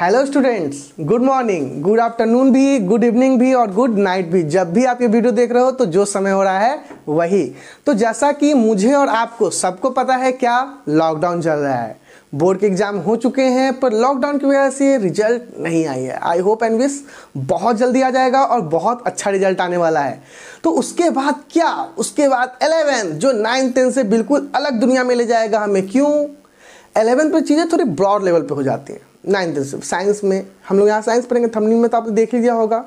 Hello students, good morning, good afternoon भी, good evening भी और गुड नाइट भी। जब भी आप ये वीडियो देख रहे हो तो जो समय हो रहा है वही। तो जैसा कि मुझे और आपको सबको पता है, क्या लॉकडाउन चल रहा है, बोर्ड के एग्जाम हो चुके हैं, पर लॉकडाउन की वजह से रिजल्ट नहीं आई है। आई होप एंड विश बहुत जल्दी आ जाएगा और बहुत अच्छा रिजल्ट आने वाला है। तो उसके बाद क्या, उसके बाद 11 जो 9 10 से बिल्कुल अलग दुनिया में ले जाएगा हमें। क्यों? 11 पर चीज़ें थोड़ी ब्रॉड लेवल पे हो जाती हैं। 9 10 से साइंस में, हम लोग यहाँ साइंस पढ़ेंगे, थंबनेल में तो आपने देख लिया होगा।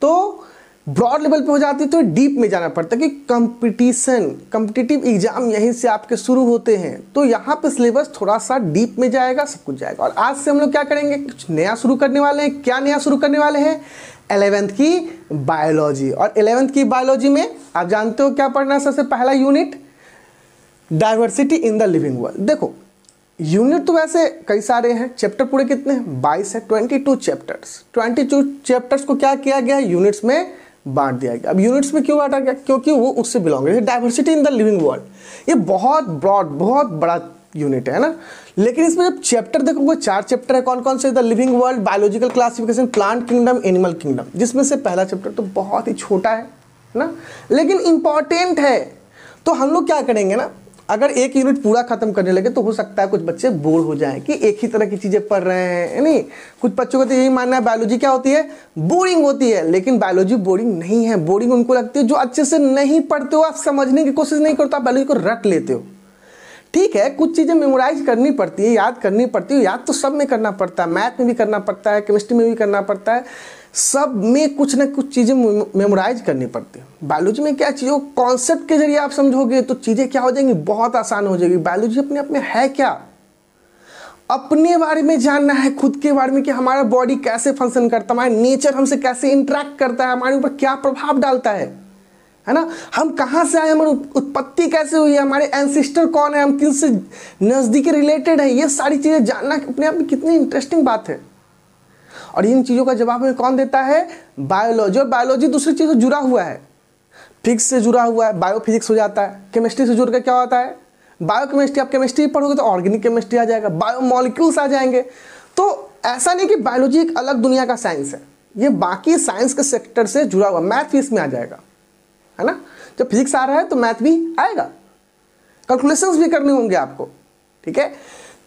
तो ब्रॉड लेवल पे हो जाती है तो डीप में जाना पड़ता है कि कॉम्पिटिटिव एग्जाम यहीं से आपके शुरू होते हैं। तो यहाँ पे सिलेबस थोड़ा सा डीप में जाएगा, सब कुछ जाएगा। और आज से हम लोग क्या करेंगे, कुछ नया शुरू करने वाले हैं। क्या नया शुरू करने वाले हैं? 11th की बायोलॉजी। और 11th की बायोलॉजी में आप जानते हो क्या पढ़ना है? सबसे पहला unit diversity in the living world. देखो, यूनिट तो वैसे कई सारे हैं, चैप्टर पूरे कितने हैं? 22 है, 22 चैप्टर्स। 22 चैप्टर्स को क्या किया गया? यूनिट्स में बांट दिया गया। अब यूनिट्स में क्यों बांटा गया? क्योंकि वो उससे बिलोंग है। Diversity in the living world ये बहुत ब्रॉड, बहुत बड़ा यूनिट है ना। लेकिन इसमें जब चैप्टर देखोगे, 4 चैप्टर है। कौन कौन से? The living world, biological classification, plant kingdom, animal kingdom. जिसमें से पहला चैप्टर तो बहुत ही छोटा है ना, लेकिन इंपॉर्टेंट है। तो हम लोग क्या करेंगे ना, अगर एक यूनिट पूरा खत्म करने लगे तो हो सकता है कुछ बच्चे बोर हो जाएं कि एक ही तरह की चीज़ें पढ़ रहे हैं। नहीं, कुछ बच्चों का तो यही मानना है बायोलॉजी क्या होती है? बोरिंग होती है। लेकिन बायोलॉजी बोरिंग नहीं है। बोरिंग उनको लगती है जो अच्छे से नहीं पढ़ते हो, आप समझने की कोशिश नहीं करते, आप बायोलॉजी को रट लेते हो। ठीक है, कुछ चीज़ें मेमोराइज करनी पड़ती है, याद करनी पड़ती है। याद तो सब में करना पड़ता है, मैथ में भी करना पड़ता है, केमिस्ट्री में भी करना पड़ता है। सब में कुछ ना कुछ चीज़ें मेमोराइज करनी पड़ती है। बायोलॉजी में क्या चीज़ों कॉन्सेप्ट के जरिए आप समझोगे तो चीज़ें क्या हो जाएंगी, बहुत आसान हो जाएगी। बायोलॉजी अपने आप में है क्या? अपने बारे में जानना है, खुद के बारे में, कि हमारा बॉडी कैसे फंक्शन करता है, हमारा नेचर हमसे कैसे इंटरेक्ट करता है, हमारे ऊपर क्या प्रभाव डालता है ना। हम कहाँ से आए, हमारी उत्पत्ति कैसे हुई है, हमारे एंसेस्टर कौन है, हम किनसे नज़दीकी रिलेटेड है। ये सारी चीज़ें जानना अपने आप में कितनी इंटरेस्टिंग बात है। और इन चीज़ों का जवाब हमें कौन देता है? बायोलॉजी। और बायोलॉजी दूसरी चीज़ से जुड़ा हुआ है, फिजिक्स से जुड़ा हुआ है, बायोफिजिक्स हो जाता है। केमिस्ट्री से जुड़ कर क्या होता है? बायोकेमिस्ट्री। आप केमिस्ट्री पढ़ोगे तो ऑर्गेनिक केमिस्ट्री आ जाएगा, बायोमॉलिक्यूल्स आ जाएंगे। तो ऐसा नहीं कि बायोलॉजी एक अलग दुनिया का साइंस है, ये बाकी साइंस के सेक्टर से जुड़ा हुआ। मैथ भी इसमें आ जाएगा, है ना। जब फिजिक्स आ रहा है तो मैथ भी आएगा, कैलकुलेशंस भी करने होंगे आपको। ठीक है,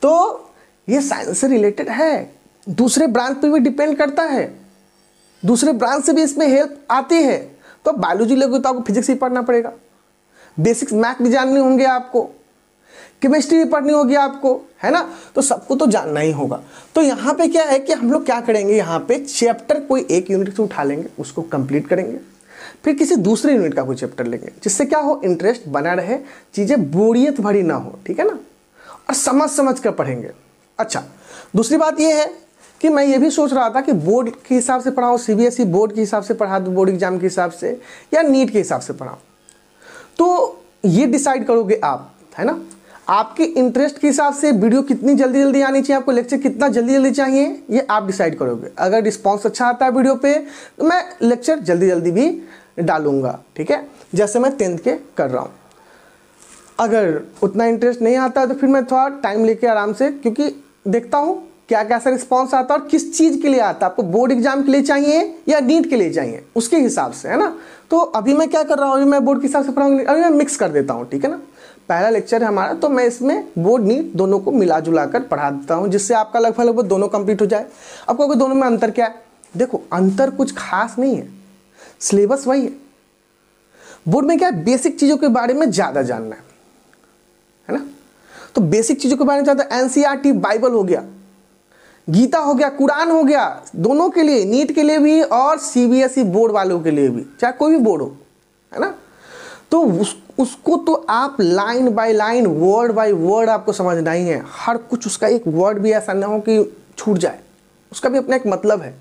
तो ये साइंस से रिलेटेड है, दूसरे ब्रांच पे भी डिपेंड करता है, दूसरे ब्रांच से भी इसमें हेल्प आती है। तो बायोलॉजी लोगे तो आपको फिजिक्स ही पढ़ना पड़ेगा, बेसिक्स मैथ भी जानने होंगे आपको, केमिस्ट्री भी पढ़नी होगी आपको, है ना। तो सबको तो जानना ही होगा। तो यहाँ पे क्या है कि हम लोग क्या करेंगे, यहाँ पे चैप्टर कोई एक यूनिट से उठा लेंगे, उसको कंप्लीट करेंगे, फिर किसी दूसरे यूनिट का कोई चैप्टर लेंगे, जिससे क्या हो, इंटरेस्ट बना रहे, चीज़ें बोरियत भरी ना हो। ठीक है ना, और समझ समझ कर पढ़ेंगे। अच्छा, दूसरी बात ये है कि मैं ये भी सोच रहा था कि बोर्ड के हिसाब से पढ़ाऊँ, सीबीएसई बोर्ड के हिसाब से पढ़ा दूँ, बोर्ड एग्जाम के हिसाब से, या नीट के हिसाब से पढ़ाऊँ। तो ये डिसाइड करोगे आप, है ना। आपके इंटरेस्ट के हिसाब से वीडियो कितनी जल्दी जल्दी आनी चाहिए, आपको लेक्चर कितना जल्दी जल्दी चाहिए, ये आप डिसाइड करोगे। अगर रिस्पॉन्स अच्छा आता है वीडियो पे तो मैं लेक्चर जल्दी जल्दी भी डालूंगा। ठीक है, जैसे मैं 10th के कर रहा हूँ। अगर उतना इंटरेस्ट नहीं आता है तो फिर मैं थोड़ा टाइम लेके आराम से, क्योंकि देखता हूँ क्या कैसा रिस्पॉन्स आता है और किस चीज़ के लिए आता है, आपको बोर्ड एग्जाम के लिए चाहिए या नीट के लिए चाहिए, उसके हिसाब से, है ना। तो अभी मैं क्या कर रहा हूँ, अभी मैं बोर्ड के हिसाब से पढ़ाऊंगी, अभी मैं मिक्स कर देता हूँ। ठीक है ना, पहला लेक्चर है हमारा, तो मैं इसमें बोर्ड नीट दोनों को मिला जुला कर पढ़ा देता हूँ, जिससे आपका लगभग दोनों कंप्लीट हो जाए। अब कहोगे दोनों में अंतर क्या है? देखो, अंतर कुछ खास नहीं है, सिलेबस वही है। बोर्ड में क्या है, बेसिक चीज़ों के बारे में ज़्यादा जानना है ना। तो बेसिक चीज़ों के बारे में ज़्यादा, एनसीईआरटी, बाइबल हो गया, गीता हो गया, कुरान हो गया, दोनों के लिए, नीट के लिए भी और सीबीएसई बोर्ड वालों के लिए भी, चाहे कोई भी बोर्ड हो, है ना। तो उसको तो आप line by line, word by word आपको समझना ही है। हर कुछ, उसका एक वर्ड भी ऐसा ना हो कि छूट जाए, उसका भी अपना एक मतलब है।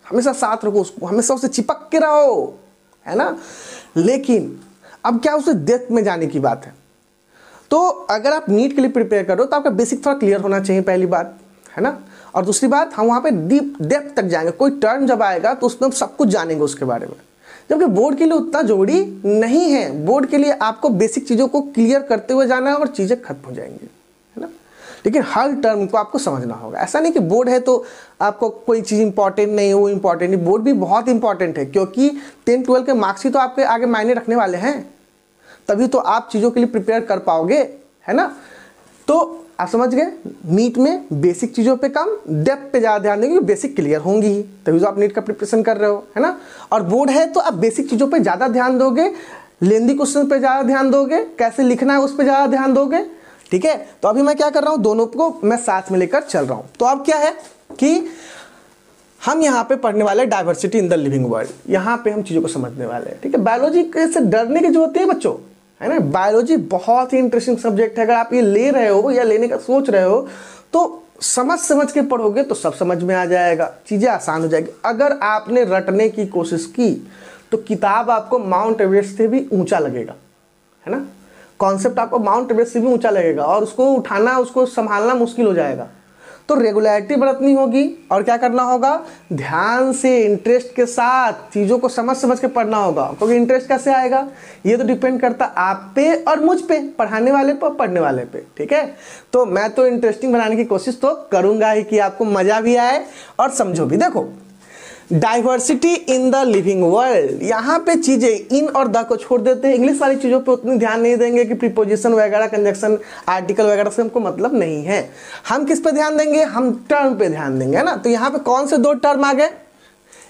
हमेशा साथ रखो उसको, हमेशा उससे चिपक के रहो, है ना। लेकिन अब क्या, उसे डेप्थ में जाने की बात है। तो अगर आप नीट के लिए प्रिपेयर करो तो आपका बेसिक थोड़ा क्लियर होना चाहिए, पहली बात, है ना। और दूसरी बात, हम वहाँ पे डीप डेप्थ तक जाएंगे, कोई टर्म जब आएगा तो उसमें हम सब कुछ जानेंगे उसके बारे में। जबकि बोर्ड के लिए उतना जरूरी नहीं है, बोर्ड के लिए आपको बेसिक चीज़ों को क्लियर करते हुए जाना है और चीज़ें खत्म हो जाएंगी, है ना। लेकिन हर टर्म को आपको समझना होगा। ऐसा नहीं कि बोर्ड है तो आपको कोई चीज़ इंपॉर्टेंट नहीं है, वो इंपॉर्टेंट नहीं, बोर्ड भी बहुत इंपॉर्टेंट है, क्योंकि 10-12 के मार्क्स ही तो आपके आगे मायने रखने वाले हैं, तभी तो आप चीज़ों के लिए प्रिपेयर कर पाओगे, है ना। तो आप समझ गए, नीट में बेसिक चीज़ों पे कम, डेप्थ पे ज़्यादा ध्यान देंगे, बेसिक क्लियर होंगी ही, तभी तो आप नीट का प्रिपरेशन कर रहे हो, है ना। और बोर्ड है तो आप बेसिक चीज़ों पे ज़्यादा ध्यान दोगे, लेंदी क्वेश्चन पे ज़्यादा ध्यान दोगे, कैसे लिखना है उस पर ज़्यादा ध्यान दोगे, ठीक है। तो अभी मैं क्या कर रहा हूँ, दोनों को मैं साथ में लेकर चल रहा हूँ। तो अब क्या है कि हम यहाँ पे पढ़ने वाले diversity in the living world, यहाँ पे हम चीज़ों को समझने वाले हैं, ठीक है। बायोलॉजी से डरने की जरूरत है बच्चों, है ना। बायोलॉजी बहुत ही इंटरेस्टिंग सब्जेक्ट है, अगर आप ये ले रहे हो या लेने का सोच रहे हो तो समझ के पढ़ोगे तो सब समझ में आ जाएगा, चीज़ें आसान हो जाएगी। अगर आपने रटने की कोशिश की तो किताब आपको माउंट एवरेस्ट से भी ऊंचा लगेगा, है ना। कॉन्सेप्ट आपको माउंट एवरेस्ट से भी ऊंचा लगेगा और उसको उठाना, उसको संभालना मुश्किल हो जाएगा। तो रेगुलरिटी बरतनी होगी और क्या करना होगा, ध्यान से इंटरेस्ट के साथ चीज़ों को समझ के पढ़ना होगा। क्योंकि इंटरेस्ट कैसे आएगा, ये तो डिपेंड करता आप पे और मुझ पे, पढ़ाने वाले पे, पढ़ने वाले पे, ठीक है। तो मैं तो इंटरेस्टिंग बनाने की कोशिश तो करूँगा ही कि आपको मज़ा भी आए और समझो भी। देखो, diversity in the living world, यहाँ पे चीजें इन और द को छोड़ देते हैं, इंग्लिश वाली चीज़ों पे उतनी ध्यान नहीं देंगे कि प्रीपोजिशन वगैरह, कंजक्शन, आर्टिकल वगैरह से हमको मतलब नहीं है। हम किस पे ध्यान देंगे, हम टर्म पे ध्यान देंगे, है ना। तो यहाँ पे कौन से दो टर्म आ गए,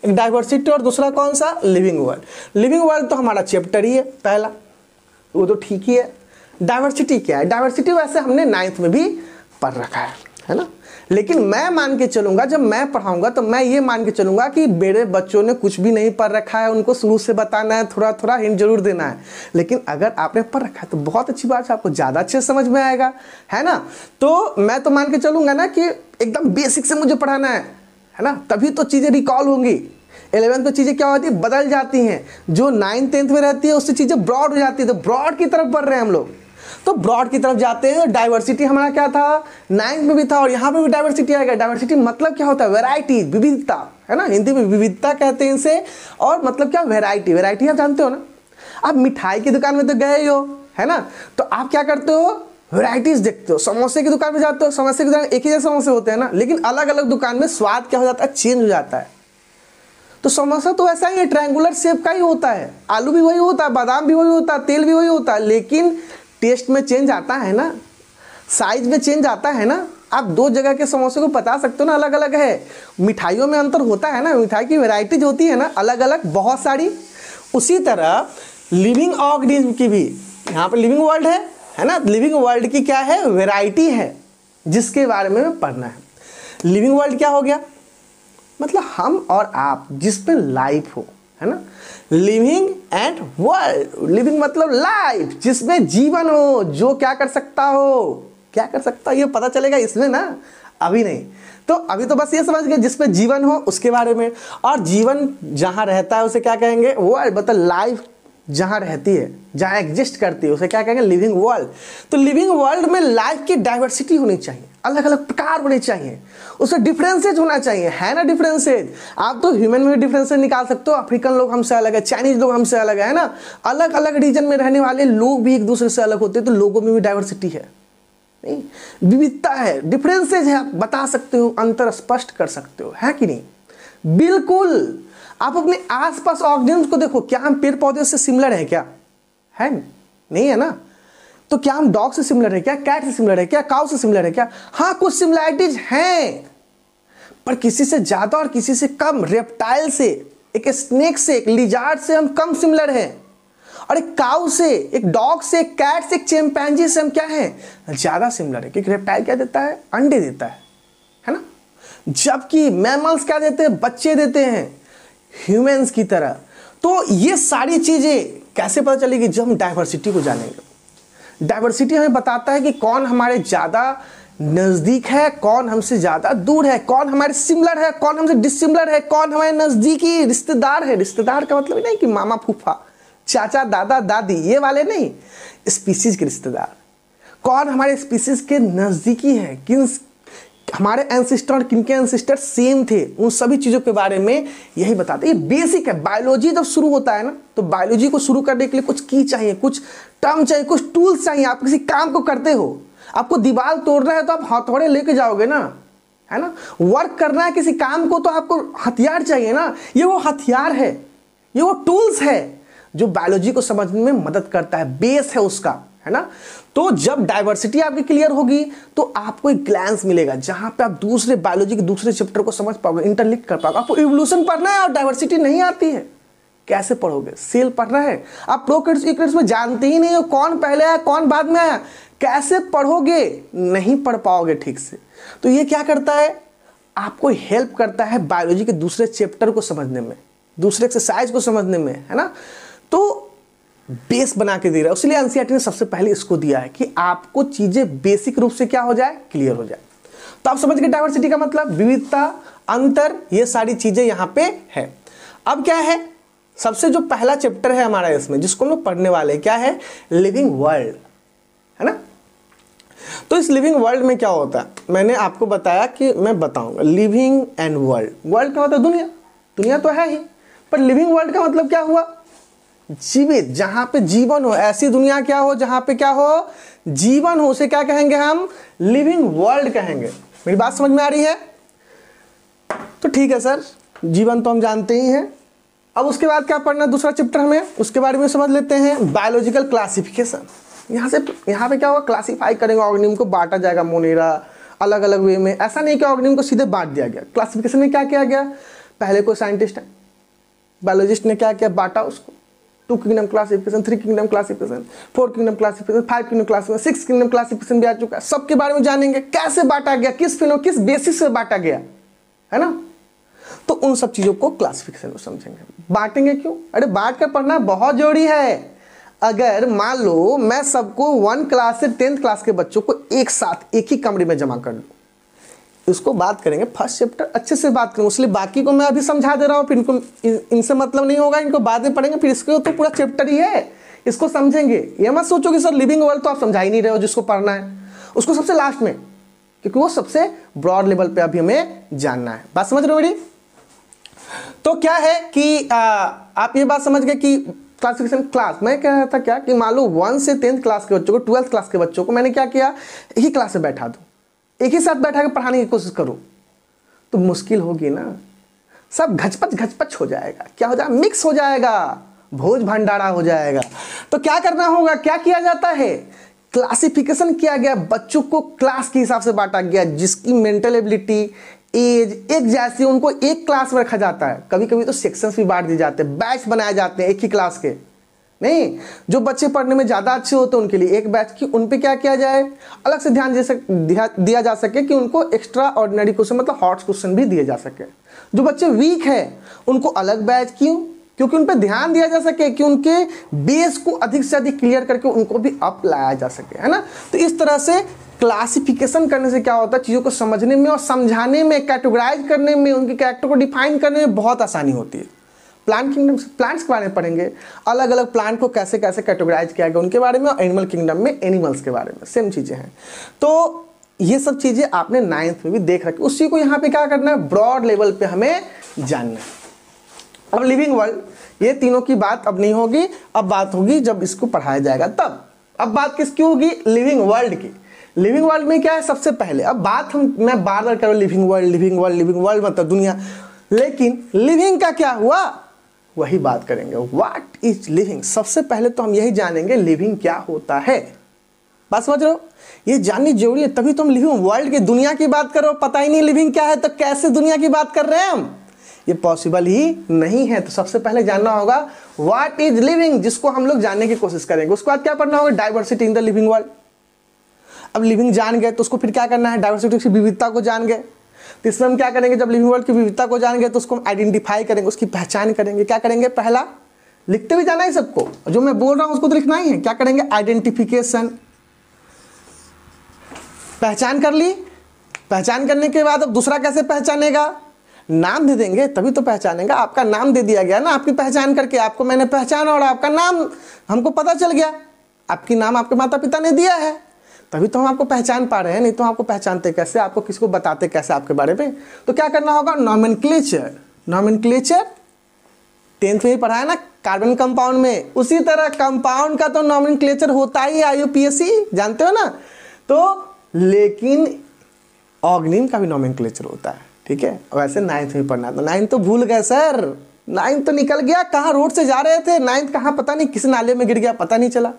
एक डाइवर्सिटी और दूसरा कौन सा, लिविंग वर्ल्ड। लिविंग वर्ल्ड तो हमारा चैप्टर ही है पहला, वो तो ठीक ही है। डाइवर्सिटी क्या है, डाइवर्सिटी वैसे हमने 9th में भी पढ़ रखा है ना। लेकिन मैं मान के चलूंगा, जब मैं पढ़ाऊंगा तो मैं ये मान के चलूंगा कि मेरे बच्चों ने कुछ भी नहीं पढ़ रखा है, उनको शुरू से बताना है, थोड़ा थोड़ा हिंट जरूर देना है। लेकिन अगर आपने पढ़ रखा है तो बहुत अच्छी बात है, आपको ज़्यादा अच्छे समझ में आएगा, है ना। तो मैं तो मान के चलूंगा ना कि एकदम बेसिक से मुझे पढ़ाना है ना, तभी तो चीज़ें रिकॉल होंगी। 11th में चीज़ें क्या होती है, बदल जाती हैं, जो 9th 10th में रहती है उससे चीज़ें ब्रॉड हो जाती है, तो ब्रॉड की तरफ बढ़ रहे हैं हम लोग, तो ब्रॉड की तरफ जाते हैं। डाइवर्सिटी हमारा क्या था, 9th में भी था और यहाँ पे भी डाइवर्सिटी आएगा। डाइवर्सिटी मतलब क्या होता है, वैरायटी, विविधता, है ना। हिंदी में विविधता कहते हैं इसे, और मतलब क्या, वैरायटी। वैरायटी आप जानते हो ना, आप मिठाई की दुकान में तो गए ही हो, है ना। तो आप क्या करते हो, वैरायटीज देखते हो। समोसे की दुकान में जाते हो, समोसे की दुकान एक ही जैसे समोसे होते हैं ना, लेकिन अलग अलग दुकान में स्वाद क्या हो जाता है, चेंज हो जाता है। तो समोसा तो ऐसा ही है, ट्रायंगुलर शेप का ही होता है, आलू भी वही होता है, बादाम भी वही होता है, तेल भी वही होता है, लेकिन टेस्ट में चेंज आता है ना, साइज में चेंज आता है ना। आप दो जगह के समोसे को बता सकते हो ना, अलग अलग है। मिठाइयों में अंतर होता है ना, मिठाई की वैरायटीज होती है ना, अलग अलग बहुत सारी। उसी तरह लिविंग ऑर्गेनिज्म की भी यहाँ पे लिविंग वर्ल्ड है ना। लिविंग वर्ल्ड की क्या है, वैरायटी है, जिसके बारे में पढ़ना है। लिविंग वर्ल्ड क्या हो गया, मतलब हम और आप जिसमें लाइफ हो, है ना। लिविंग एंड वर्ल्ड, लिविंग मतलब लाइफ, जिसमें जीवन हो, जो क्या कर सकता हो, क्या कर सकता है ये पता चलेगा इसमें ना, अभी नहीं। तो अभी तो बस ये समझ गए जिसमें जीवन हो उसके बारे में, और जीवन जहाँ रहता है उसे क्या कहेंगे, वर्ल्ड, मतलब लाइफ जहाँ रहती है, जहाँ एग्जिस्ट करती है उसे क्या कहेंगे, लिविंग वर्ल्ड। तो लिविंग वर्ल्ड में लाइफ की डाइवर्सिटी होनी चाहिए, अलग अलग प्रकार होने चाहिए, उसमें डिफरेंसेज होना चाहिए, है ना। डिफरेंसेज आप तो ह्यूमन में भी डिफरेंसेज निकाल सकते हो, अफ्रीकन लोग हमसे अलग है, चाइनीज लोग हमसे अलग है ना। अलग अलग रीजन में रहने वाले लोग भी एक दूसरे से अलग होते हैं, तो लोगों में भी डाइवर्सिटी है, नहीं, विविधता है, डिफरेंसेज है, आप बता सकते हो, अंतर स्पष्ट कर सकते हो, है कि नहीं। बिल्कुल। आप अपने आसपास ऑर्गेनिज्म को देखो, क्या हम पेड़ पौधे से सिमिलर है, क्या है, नहीं है ना। तो क्या हम डॉग से सिमिलर है क्या, कैट से सिमिलर है क्या, काउ से सिमिलर है क्या, हाँ कुछ सिमिलैरिटीज हैं, पर किसी से ज्यादा और किसी से कम। रेप्टाइल से, एक स्नेक से, एक लिजार्ड से हम कम सिमिलर हैं, और एक काउ से, एक डॉग से, एक कैट से, एक चिंपैंजी से हम क्या है, ज्यादा सिमिलर है। क्योंकि रेप्टाइल क्या देता है, अंडे देता है ना। जबकि मैमल्स क्या देते हैं, बच्चे देते हैं, ह्यूमंस की तरह। तो ये सारी चीजें कैसे पता चलेगी, जब हम डाइवर्सिटी को जानेंगे। डाइवर्सिटी हमें बताता है कि कौन हमारे ज़्यादा नज़दीक है, कौन हमसे ज़्यादा दूर है, कौन हमारे सिमिलर है, कौन हमसे डिसिमिलर है, कौन हमारे नज़दीकी रिश्तेदार है। रिश्तेदार का मतलब नहीं कि मामा फूफा, चाचा दादा दादी, ये वाले नहीं, स्पीसीज के रिश्तेदार। कौन हमारे स्पीसीज के नज़दीकी है, किन हमारे एंसेस्टर और किनके एंसेस्टर सेम थे, उन सभी चीज़ों के बारे में यही बताते हैं। ये बेसिक है। बायोलॉजी जब शुरू होता है ना, तो बायोलॉजी को शुरू करने के लिए कुछ की चाहिए, कुछ टर्म चाहिए, कुछ टूल्स चाहिए। आप किसी काम को करते हो आपको दीवार तोड़ना है तो आप हथौड़े लेके जाओगे ना, है ना। वर्क करना है किसी काम को तो आपको हथियार चाहिए ना। ये वो हथियार है, ये वो टूल्स है जो बायोलॉजी को समझने में मदद करता है, बेस है उसका, है ना। तो जब डाइवर्सिटी आपकी क्लियर होगी तो आपको एक ग्लैंस मिलेगा जहां पे आप दूसरे बायोलॉजी के दूसरे चैप्टर को समझ पाओगे, इंटरलिंक कर पाओगे। आपको इवोल्यूशन पढ़ना है और डाइवर्सिटी नहीं आती है, कैसे पढ़ोगे? सेल पढ़ना है, आप प्रोकैरियोट्स में जानते ही नहीं हो कौन पहले आया कौन बाद में आया, कैसे पढ़ोगे? नहीं पढ़ पाओगे ठीक से। तो ये क्या करता है, आपको हेल्प करता है बायोलॉजी के दूसरे चैप्टर को समझने में, दूसरे एक्सरसाइज को समझने में, है ना। तो बेस बना के दे रहा है, इसलिए एनसीईआरटी ने सबसे पहले इसको दिया है कि आपको चीजें बेसिक रूप से क्या हो जाए, क्लियर हो जाए। तो आप समझ गए डाइवर्सिटी का मतलब, विविधता, अंतर, ये सारी चीजें यहां पे है। अब क्या है, सबसे जो पहला चैप्टर है हमारा इसमें जिसको हम लोग पढ़ने वाले हैं, क्या है, लिविंग वर्ल्ड, है ना। तो इस लिविंग वर्ल्ड में क्या होता है, मैंने आपको बताया कि मैं बताऊंगा लिविंग एंड वर्ल्ड। वर्ल्ड का मतलब दुनिया, दुनिया तो है ही, पर लिविंग वर्ल्ड का मतलब क्या हुआ, जीवित, जहां पे जीवन हो, ऐसी दुनिया क्या हो जहां पे क्या हो, जीवन हो, उसे क्या कहेंगे हम, लिविंग वर्ल्ड कहेंगे। मेरी बात समझ में आ रही है? तो ठीक है सर, जीवन तो हम जानते ही हैं। अब उसके बाद क्या पढ़ना, दूसरा चैप्टर हमें उसके बारे में समझ लेते हैं, बायोलॉजिकल क्लासिफिकेशन। यहाँ पे क्या होगा, क्लासिफाई करेंगे, ऑर्गेनिज्म को बांटा जाएगा मोनेरा, अलग अलग वे में। ऐसा नहीं कि ऑर्गेनिज्म को सीधे बांट दिया गया, क्लासिफिकेशन में क्या किया गया, पहले कोई साइंटिस्ट है, बायोलॉजिस्ट ने क्या किया, बांटा उसको, 2 kingdom classification, 3 kingdom classification, 4 kingdom classification, 5 kingdom classification, 6 kingdom classification भी आ चुका है। सबके बारे में जानेंगे, कैसे बांटा गया, किस बेसिस से बांटा गया, है ना। तो उन सब चीजों को क्लासिफिकेशन में समझेंगे। बांटेंगे क्यों, अरे बांट कर पढ़ना बहुत जरूरी है। अगर मान लो मैं सबको 1 क्लास से 10th क्लास के बच्चों को एक साथ एक ही कमरे में जमा कर लूं, इसको बात करेंगे फर्स्ट चैप्टर, अच्छे से बात करूँ, इसलिए बाकी को मैं अभी समझा दे रहा हूँ, फिर इनको इनसे मतलब नहीं होगा, इनको बाद में पढ़ेंगे, फिर इसको तो पूरा चैप्टर ही है, इसको समझेंगे। ये मत सोचो कि सर लिविंग वर्ल्ड तो आप समझा ही नहीं रहे हो, जिसको पढ़ना है उसको सबसे लास्ट में, क्योंकि वो सबसे ब्रॉड लेवल पे अभी हमें जानना है। बात समझ रहे हो मेरी? तो क्या है कि आप ये बात समझ गए कि क्लासिफिकेशन क्लास, मैं कह रहा था क्या कि मान लो 1 से 10th क्लास के बच्चों को, 12th क्लास के बच्चों को मैंने क्या किया, एक ही क्लास में बैठा दूं, एक ही साथ बैठा के पढ़ाने की कोशिश करूं, तो मुश्किल होगी ना, सब घचपच हो जाएगा, क्या हो जाएगा, मिक्स हो जाएगा, भोज भंडारा हो जाएगा। तो क्या करना होगा, क्या किया जाता है, क्लासिफिकेशन किया गया, बच्चों को क्लास के हिसाब से बांटा गया, जिसकी मेंटल एबिलिटी, एज एक जैसी, उनको एक क्लास में रखा जाता है। कभी कभी तो सेक्शंस भी बांट दिए जाते हैं, बैच बनाए जाते हैं एक ही क्लास के। नहीं, जो बच्चे पढ़ने में ज़्यादा अच्छे होते हैं उनके लिए एक बैच की, उन पे क्या किया जाए, अलग से ध्यान दिया जा सके कि उनको एक्स्ट्रा ऑर्डिनरी क्वेश्चन मतलब हॉट क्वेश्चन भी दिए जा सके। जो बच्चे वीक है उनको अलग बैच, क्यों, क्योंकि उन पे ध्यान दिया जा सके कि उनके बेस को अधिक से अधिक क्लियर करके उनको भी अप लाया जा सके, है ना। तो इस तरह से क्लासिफिकेशन करने से क्या होता है, चीज़ों को समझने में और समझाने में, कैटेगराइज करने में, उनके कैरेक्टर को डिफाइन करने में बहुत आसानी होती है। प्लांट किंगडम, प्लांट्स के बारे में पढ़ेंगे, अलग अलग प्लांट को कैसे कैसे कैटेगराइज किया गया उनके बारे में, और एनिमल किंगडम में एनिमल्स के बारे में, सेम चीज़ें हैं। तो ये सब चीज़ें आपने 9th में भी देख रखी, उसी को यहाँ पे क्या करना है, ब्रॉड लेवल पे हमें जानना है। अब लिविंग वर्ल्ड, ये तीनों की बात अब नहीं होगी, अब बात होगी जब इसको पढ़ाया जाएगा तब। अब बात किसकी होगी, लिविंग वर्ल्ड की। लिविंग वर्ल्ड में क्या है, सबसे पहले अब बात मैं बार बार करूँ, living world living world living world मतलब दुनिया, लेकिन लिविंग का क्या हुआ वही बात करेंगे। व्हाट इज लिविंग, सबसे पहले तो हम यही जानेंगे लिविंग क्या होता है। बात समझ रहे हो, ये जाननी जरूरी है, तभी तो हम लिविंग वर्ल्ड की, दुनिया की बात करो, पता ही नहीं लिविंग क्या है तो कैसे दुनिया की बात कर रहे हैं हम, ये पॉसिबल ही नहीं है। तो सबसे पहले जानना होगा व्हाट इज लिविंग, जिसको हम लोग जानने की कोशिश करेंगे। उसके बाद क्या पढ़ना होगा, diversity in the living world. अब लिविंग जान गए तो उसको फिर क्या करना है, डाइवर्सिटी की विविधता को जान गए, तो इसमें हम क्या करेंगे, जब लिविंग वर्ल्ड की विविधता को जान गए तो उसको हम आइडेंटिफाई करेंगे, उसकी पहचान करेंगे। क्या करेंगे, पहला लिखते भी जाना है सबको, जो मैं बोल रहा हूं उसको तो लिखना ही है। क्या करेंगे, आइडेंटिफिकेशन, पहचान कर ली। पहचान करने के बाद अब दूसरा कैसे पहचानेगा, नाम दे देंगे तभी तो पहचानेगा। आपका नाम दे दिया गया ना, आपकी पहचान करके, आपको मैंने पहचाना और आपका नाम हमको पता चल गया, आपकी नाम आपके माता पिता ने दिया है, तभी तो हम आपको पहचान पा रहे हैं, नहीं तो आपको पहचानते कैसे, आपको किसी को बताते कैसे आपके बारे में। तो क्या करना होगा, नॉमेनक्लेचर। नॉमेनक्लेचर 10th में ही पढ़ा है ना, कार्बन कंपाउंड में, उसी तरह कंपाउंड का तो नॉमेनक्लेचर होता ही है, IUPAC जानते हो ना। तो लेकिन ऑर्गेनिज्म का भी नोमेनक्लेचर होता है, ठीक है। वैसे 9th में पढ़ना, तो 9th तो भूल गए सर, 9th तो निकल गया, कहाँ रोड से जा रहे थे, 9th कहाँ पता नहीं किस नाले में गिर गया, पता नहीं चला।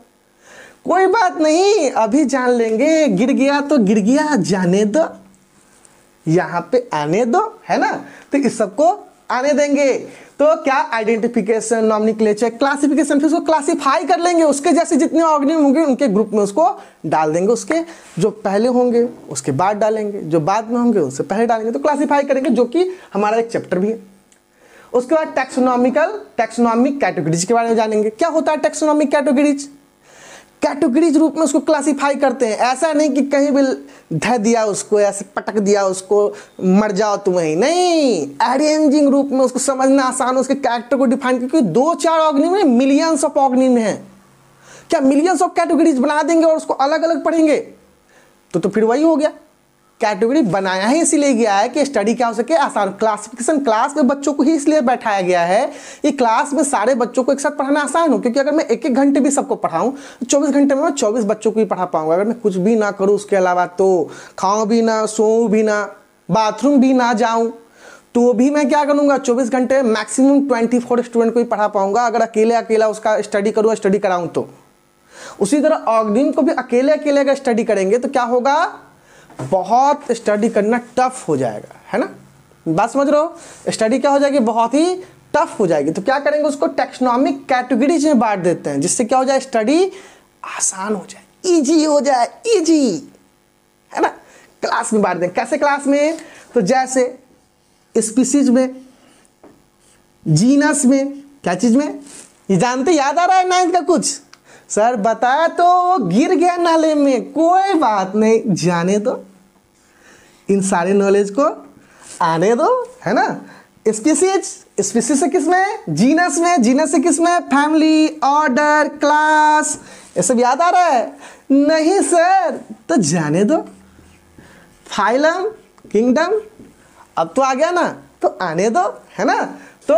कोई बात नहीं, अभी जान लेंगे। गिर गया तो गिर गया, जाने दो, यहाँ पे आने दो, है ना। तो इस सबको आने देंगे। तो क्या आइडेंटिफिकेशन, नॉमेनक्लेचर, क्लासिफिकेशन, फिर उसको क्लासिफाई कर लेंगे, उसके जैसे जितने ऑर्गेनिज्म होंगे उनके ग्रुप में उसको डाल देंगे। उसके जो पहले होंगे उसके बाद डालेंगे, जो बाद में होंगे उससे पहले डालेंगे। तो क्लासिफाई करेंगे, जो कि हमारा एक चैप्टर भी है। उसके बाद टैक्सोनॉमिक कैटेगरीज के बारे में जानेंगे। क्या होता है टैक्सोनॉमिक कैटेगरीज? कैटेगरीज रूप में उसको क्लासिफाई करते हैं। ऐसा नहीं कि कहीं भी धर दिया उसको, ऐसे पटक दिया उसको, मर जाओ तुम वहीं, नहीं, अरेंजिंग रूप में उसको समझना आसान हो, उसके कैरेक्टर को डिफाइन, क्योंकि 2-4 ऑर्गेनिज्म में मिलियंस ऑफ ऑर्गेनिज्म हैं। क्या मिलियंस ऑफ कैटेगरीज बना देंगे और उसको अलग अलग पढ़ेंगे? तो फिर वही हो गया। कैटेगरी बनाया ही इसीलिए गया है कि स्टडी क्या हो सके, आसान। क्लासिफिकेशन क्लास में बच्चों को ही इसलिए बैठाया गया है कि क्लास में सारे बच्चों को एक साथ पढ़ाना आसान हो। क्योंकि अगर मैं 1-1 घंटे भी सबको पढ़ाऊं, 24 घंटे में मैं 24 बच्चों को ही पढ़ा पाऊंगा। अगर मैं कुछ भी ना करूं उसके अलावा, तो खाऊं भी ना, सोऊं भी ना, बाथरूम भी ना जाऊं, तो भी मैं क्या करूंगा, 24 घंटे मैक्सिमम 24 स्टूडेंट को ही पढ़ा पाऊंगा। अगर अकेला उसका स्टडी करूँ, स्टडी कराऊं तो। उसी तरह ऑर्गेनिज्म को भी अकेले अगर स्टडी करेंगे तो क्या होगा, बहुत स्टडी करना टफ हो जाएगा, है ना। बात समझ रहे हो? स्टडी क्या हो जाएगी, बहुत ही टफ हो जाएगी। तो क्या करेंगे, उसको टैक्सोनॉमिक कैटेगरीज में बांट देते हैं, जिससे क्या हो जाए, स्टडी आसान हो जाए, इजी हो जाए, इजी, है ना। क्लास में बांट दें। कैसे क्लास में? तो जैसे स्पीसीज में, जीनस में, क्या चीज में, ये जानते, याद आ रहा है 9th का कुछ? सर बताया तो गिर गया नाले में, कोई बात नहीं, जाने दो, इन सारे नॉलेज को आने दो, है ना। स्पीसीज से किस में, जीनस में, जीनस से किस में, फैमिली, ऑर्डर, क्लास, ये सब याद आ रहा है? नहीं सर, तो जाने दो। फाइलम, किंगडम, अब तो आ गया ना, तो आने दो, है ना। तो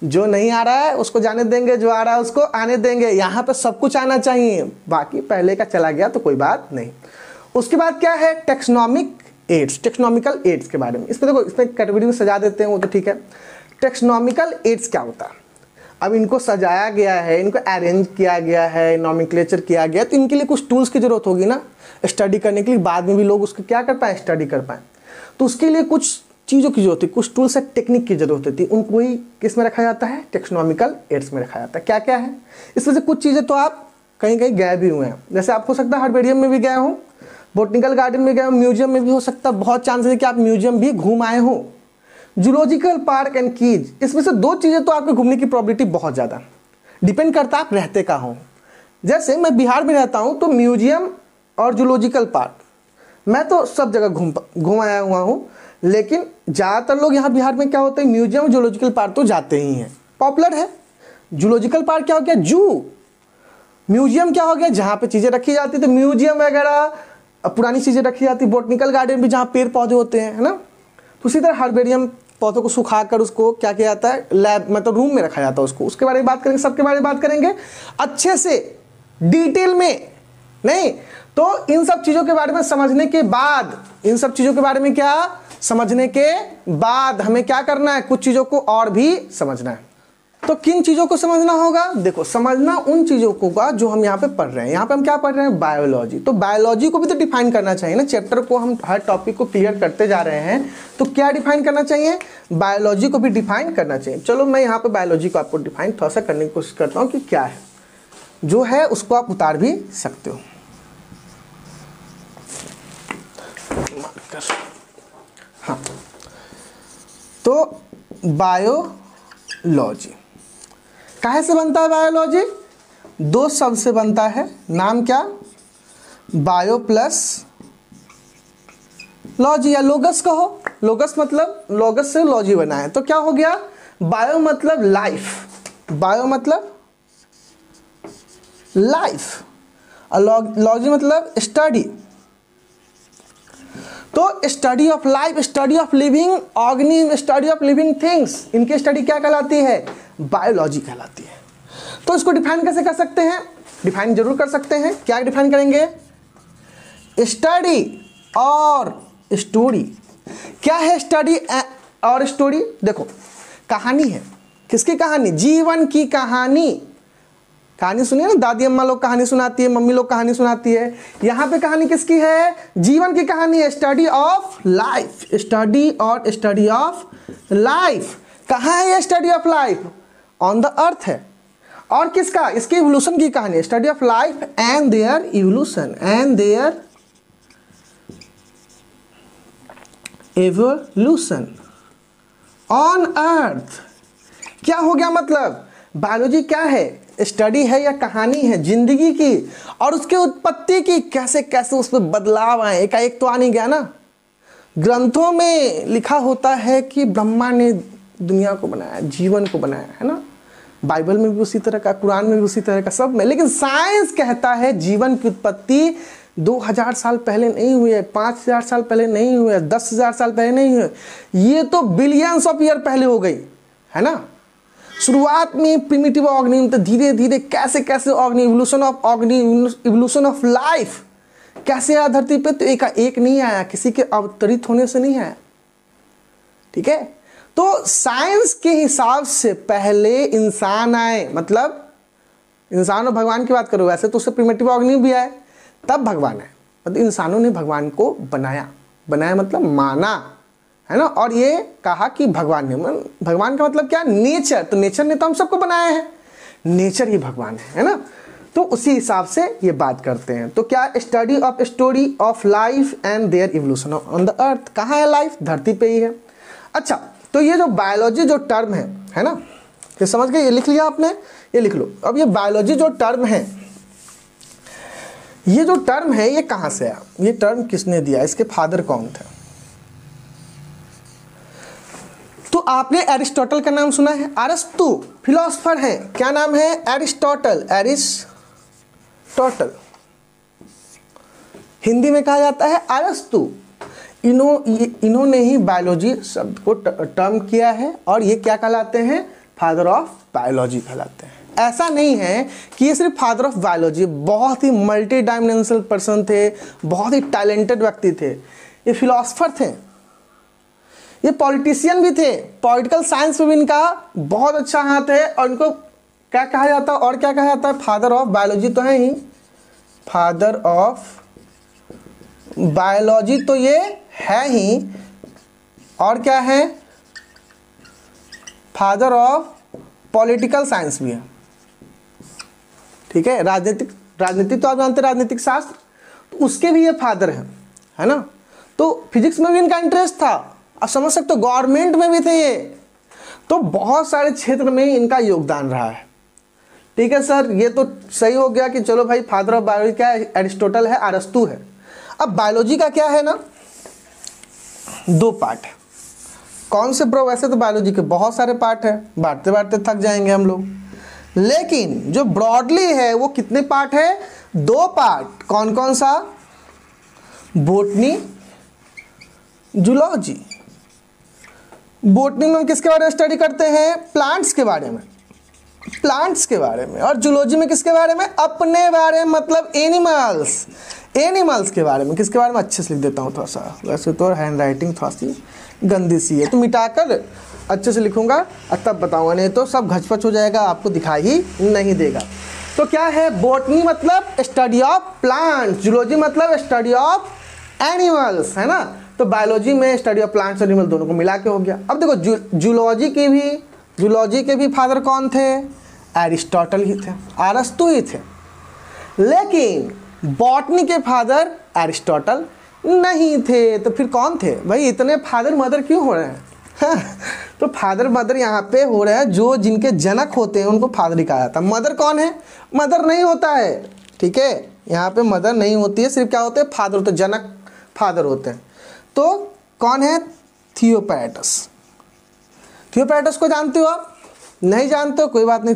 जो नहीं आ रहा है उसको जाने देंगे, जो आ रहा है उसको आने देंगे। यहाँ पे सब कुछ आना चाहिए, बाकी पहले का चला गया तो कोई बात नहीं। उसके बाद क्या है, टेक्सोनॉमिकल एड्स के बारे में। इसमें देखो, इसमें कैटेगरी में सजा देते हैं, वो तो ठीक है। टेक्सोनॉमिकल एड्स क्या होता है? अब इनको सजाया गया है, इनको अरेंज किया गया है, नॉमेनक्लेचर किया गया, तो इनके लिए कुछ टूल्स की जरूरत होगी ना स्टडी करने के लिए, बाद में भी लोग उसको क्या कर पाए, स्टडी कर पाए। तो उसके लिए कुछ चीज़ों की जरूरत है, कुछ टूल्स से टेक्निक की जरूरत होती है, उनको ही किस में रखा जाता है, टेक्सोनॉमिकल एड्स में रखा जाता है। क्या क्या है इसमें से? कुछ चीज़ें तो आप कहीं कहीं गए भी हुए हैं, जैसे आप हो सकता है हर्बेरियम में भी गए हो, बोटनिकल गार्डन में गए हो, म्यूजियम में भी हो सकता है, बहुत चांसेस है कि आप म्यूजियम भी घूम आए हो। जूलॉजिकल पार्क एंड कीज, इसमें से 2 चीज़ें तो आपके घूमने की प्रोबेबिलिटी बहुत ज़्यादा, डिपेंड करता है आप रहते कहाँ हो। जैसे मैं बिहार में रहता हूँ, तो म्यूजियम और जूलॉजिकल पार्क मैं तो सब जगह घूम आया हुआ हूँ, लेकिन ज़्यादातर लोग यहाँ बिहार में क्या होते हैं, म्यूजियम और जूलॉजिकल पार्क तो जाते ही हैं, पॉपुलर है। जूलॉजिकल पार्क क्या हो गया, जू। म्यूजियम क्या हो गया, जहाँ पे चीज़ें रखी जाती, तो म्यूजियम वगैरह पुरानी चीज़ें रखी जाती। बोटनिकल गार्डन भी जहाँ पेड़ पौधे होते हैं, है ना। तो उसी तरह हर्बेरियम, पौधों को सुखाकर उसको क्या किया जाता है, लैब मतलब रूम में रखा जाता है उसको। उसके बारे में बात करेंगे, सबके बारे में बात करेंगे अच्छे से, डिटेल में नहीं। तो इन सब चीज़ों के बारे में समझने के बाद, इन सब चीज़ों के बारे में क्या समझने के बाद हमें क्या करना है, कुछ चीज़ों को और भी समझना है। तो किन चीज़ों को समझना होगा, देखो समझना उन चीज़ों को का जो हम यहाँ पे पढ़ रहे हैं। यहाँ पे हम क्या पढ़ रहे हैं, बायोलॉजी। तो बायोलॉजी को भी तो डिफाइन करना चाहिए ना, चैप्टर को हम हर टॉपिक को क्लियर करते जा रहे हैं, तो क्या डिफाइन करना चाहिए, बायोलॉजी को भी डिफाइन करना चाहिए। चलो मैं यहाँ पे बायोलॉजी को आपको डिफाइन थोड़ा सा करने की कोशिश करता हूँ कि क्या है, जो है उसको आप उतार भी सकते हो। हाँ, तो बायोलॉजी काहे से बनता है, बायोलॉजी 2 शब्द से बनता है। नाम क्या, बायो प्लस लॉजी, या लोगस कहो। लोगस मतलब, लोगस से लॉजी बना है, तो क्या हो गया, बायो मतलब लाइफ, बायो मतलब लाइफ, और लॉजी मतलब स्टडी। तो study of life, study of living organism, study of living things, इनकी स्टडी क्या कहलाती है, बायोलॉजी कहलाती है। तो इसको डिफाइन कैसे कर सकते हैं, डिफाइन जरूर कर सकते हैं। क्या डिफाइन करेंगे, स्टडी और स्टोरी। क्या है स्टडी और स्टोरी? देखो, कहानी है। किसकी कहानी? जीवन की कहानी। कहानी सुनिए ना, दादी अम्मा लोग कहानी सुनाती है, मम्मी लोग कहानी सुनाती है। यहाँ पे कहानी किसकी है? जीवन की कहानी है। स्टडी ऑफ लाइफ, स्टडी और स्टडी ऑफ लाइफ। कहाँ है ये study of life? On the earth है। और किसका? इसके इवोल्यूशन की कहानी, study of life and their evolution, and their evolution on earth. क्या हो गया? मतलब बायोलॉजी क्या है? स्टडी है या कहानी है जिंदगी की और उसके उत्पत्ति की, कैसे कैसे उसमें बदलाव आए। एक तो आ नहीं गया ना। ग्रंथों में लिखा होता है कि ब्रह्मा ने दुनिया को बनाया, जीवन को बनाया, है ना। बाइबल में भी उसी तरह का, कुरान में भी उसी तरह का, सब में। लेकिन साइंस कहता है जीवन की उत्पत्ति 2000 साल पहले नहीं हुई है, 5000 साल पहले नहीं हुई है, 10,000 साल पहले नहीं हुई है, ये तो बिलियंस ऑफ ईयर पहले हो गई, है ना। शुरुआत में प्रिमिटिव ऑर्गेनिज्म, तो धीरे धीरे कैसे कैसे इवोल्यूशन ऑफ लाइफ कैसे आया धरती पे, तो एक नहीं आया, किसी के अवतरित होने से नहीं आया। ठीक है, तो साइंस के हिसाब से पहले इंसान आए, मतलब इंसान और भगवान की बात करो, वैसे तो उससे प्रिमिटिव ऑर्गेनिज्म भी आए, तब भगवान आए। मतलब इंसानों ने भगवान को बनाया, बनाया मतलब माना, है ना। और ये कहा कि भगवान ने, भगवान का मतलब क्या? नेचर। तो नेचर ने तो हम सबको बनाया है, नेचर ही भगवान है ना। तो उसी हिसाब से ये बात करते हैं। तो क्या? Study of story of life and their evolution on the earth. कहाँ है लाइफ? धरती पे ही है। अच्छा, तो ये जो बायोलॉजी जो टर्म है ना, ये समझ गए? ये लिख लिया आपने, ये लिख लो। अब ये बायोलॉजी जो टर्म है, ये जो टर्म है ये कहाँ से आया? ये टर्म किसने दिया? इसके फादर कौन थे? तो आपने एरिस्टोटल का नाम सुना है? अरस्तु फिलोसफर है, क्या नाम है? एरिस्टोटल। एरिस्टोटल हिंदी में कहा जाता है अरस्तु। इन्होंने ही बायोलॉजी शब्द को टर्म किया है और ये क्या कहलाते हैं? फादर ऑफ बायोलॉजी कहलाते हैं। ऐसा नहीं है कि ये सिर्फ फादर ऑफ बायोलॉजी, बहुत ही मल्टी डायमेंशनल पर्सन थे, बहुत ही टैलेंटेड व्यक्ति थे। ये फिलोसफर थे, ये पॉलिटिशियन भी थे, पॉलिटिकल साइंस में भी इनका बहुत अच्छा हाथ है। और इनको क्या कहा जाता है? और क्या कहा जाता है? फादर ऑफ बायोलॉजी तो है ही, फादर ऑफ बायोलॉजी तो ये है ही, और क्या है? फादर ऑफ पॉलिटिकल साइंस भी है। ठीक है, राजनीतिक तो आप जानते हैं, राजनीतिक शास्त्र, तो उसके भी ये फादर हैं, है ना। तो फिजिक्स में भी इनका इंटरेस्ट था, आप समझ सकते हो, गवर्नमेंट में भी थे ये। तो बहुत सारे क्षेत्र में इनका योगदान रहा है। ठीक है सर, ये तो सही हो गया कि चलो भाई फादर ऑफ बायोलॉजी क्या है? एरिस्टोटल है, अरस्तु है। अब बायोलॉजी का क्या है ना, 2 पार्ट है। कौन से ब्रो? वैसे तो बायोलॉजी के बहुत सारे पार्ट है, बांटते बांटते थक जाएंगे हम लोग, लेकिन जो ब्रॉडली है वो कितने पार्ट है? 2 पार्ट। कौन कौन सा? Botany, zoology. बोटनी में हम किसके बारे में स्टडी करते हैं? प्लांट्स के बारे में, प्लांट्स के बारे में। और जूलॉजी में किसके बारे में? अपने बारे में, मतलब एनिमल्स, एनिमल्स के बारे में। किसके बारे में? अच्छे से लिख देता हूँ थोड़ा सा, वैसे तो हैंड राइटिंग थोड़ा सी गंदी सी है, तो मिटाकर अच्छे से लिखूंगा और तब बताऊंगा, नहीं तो सब घचपच हो जाएगा, आपको दिखाई ही नहीं देगा। तो क्या है? बोटनी मतलब स्टडी ऑफ प्लांट, जूलॉजी मतलब स्टडी ऑफ एनिमल्स, है ना। तो बायोलॉजी में स्टडी ऑफ प्लांट्स और एनिमल दोनों को मिला के हो गया। अब देखो जूलॉजी के भी फादर कौन थे? एरिस्टोटल ही थे, अरस्तु ही थे। लेकिन बॉटनी के फादर एरिस्टोटल नहीं थे। तो फिर कौन थे भाई? इतने फादर मदर क्यों हो रहे हैं? तो फादर मदर यहाँ पे हो रहे हैं, जो जिनके जनक होते हैं उनको फादर ही कहा जाता है। मदर कौन है? मदर नहीं होता है, ठीक है, यहाँ पे मदर नहीं होती है, सिर्फ क्या होते हैं? फादर होते हैं, जनक फादर होते हैं। तो कौन है? थियोपैरैटस। थियोपैरैटस को जानते हो आप? नहीं जानते हो, कोई बात नहीं।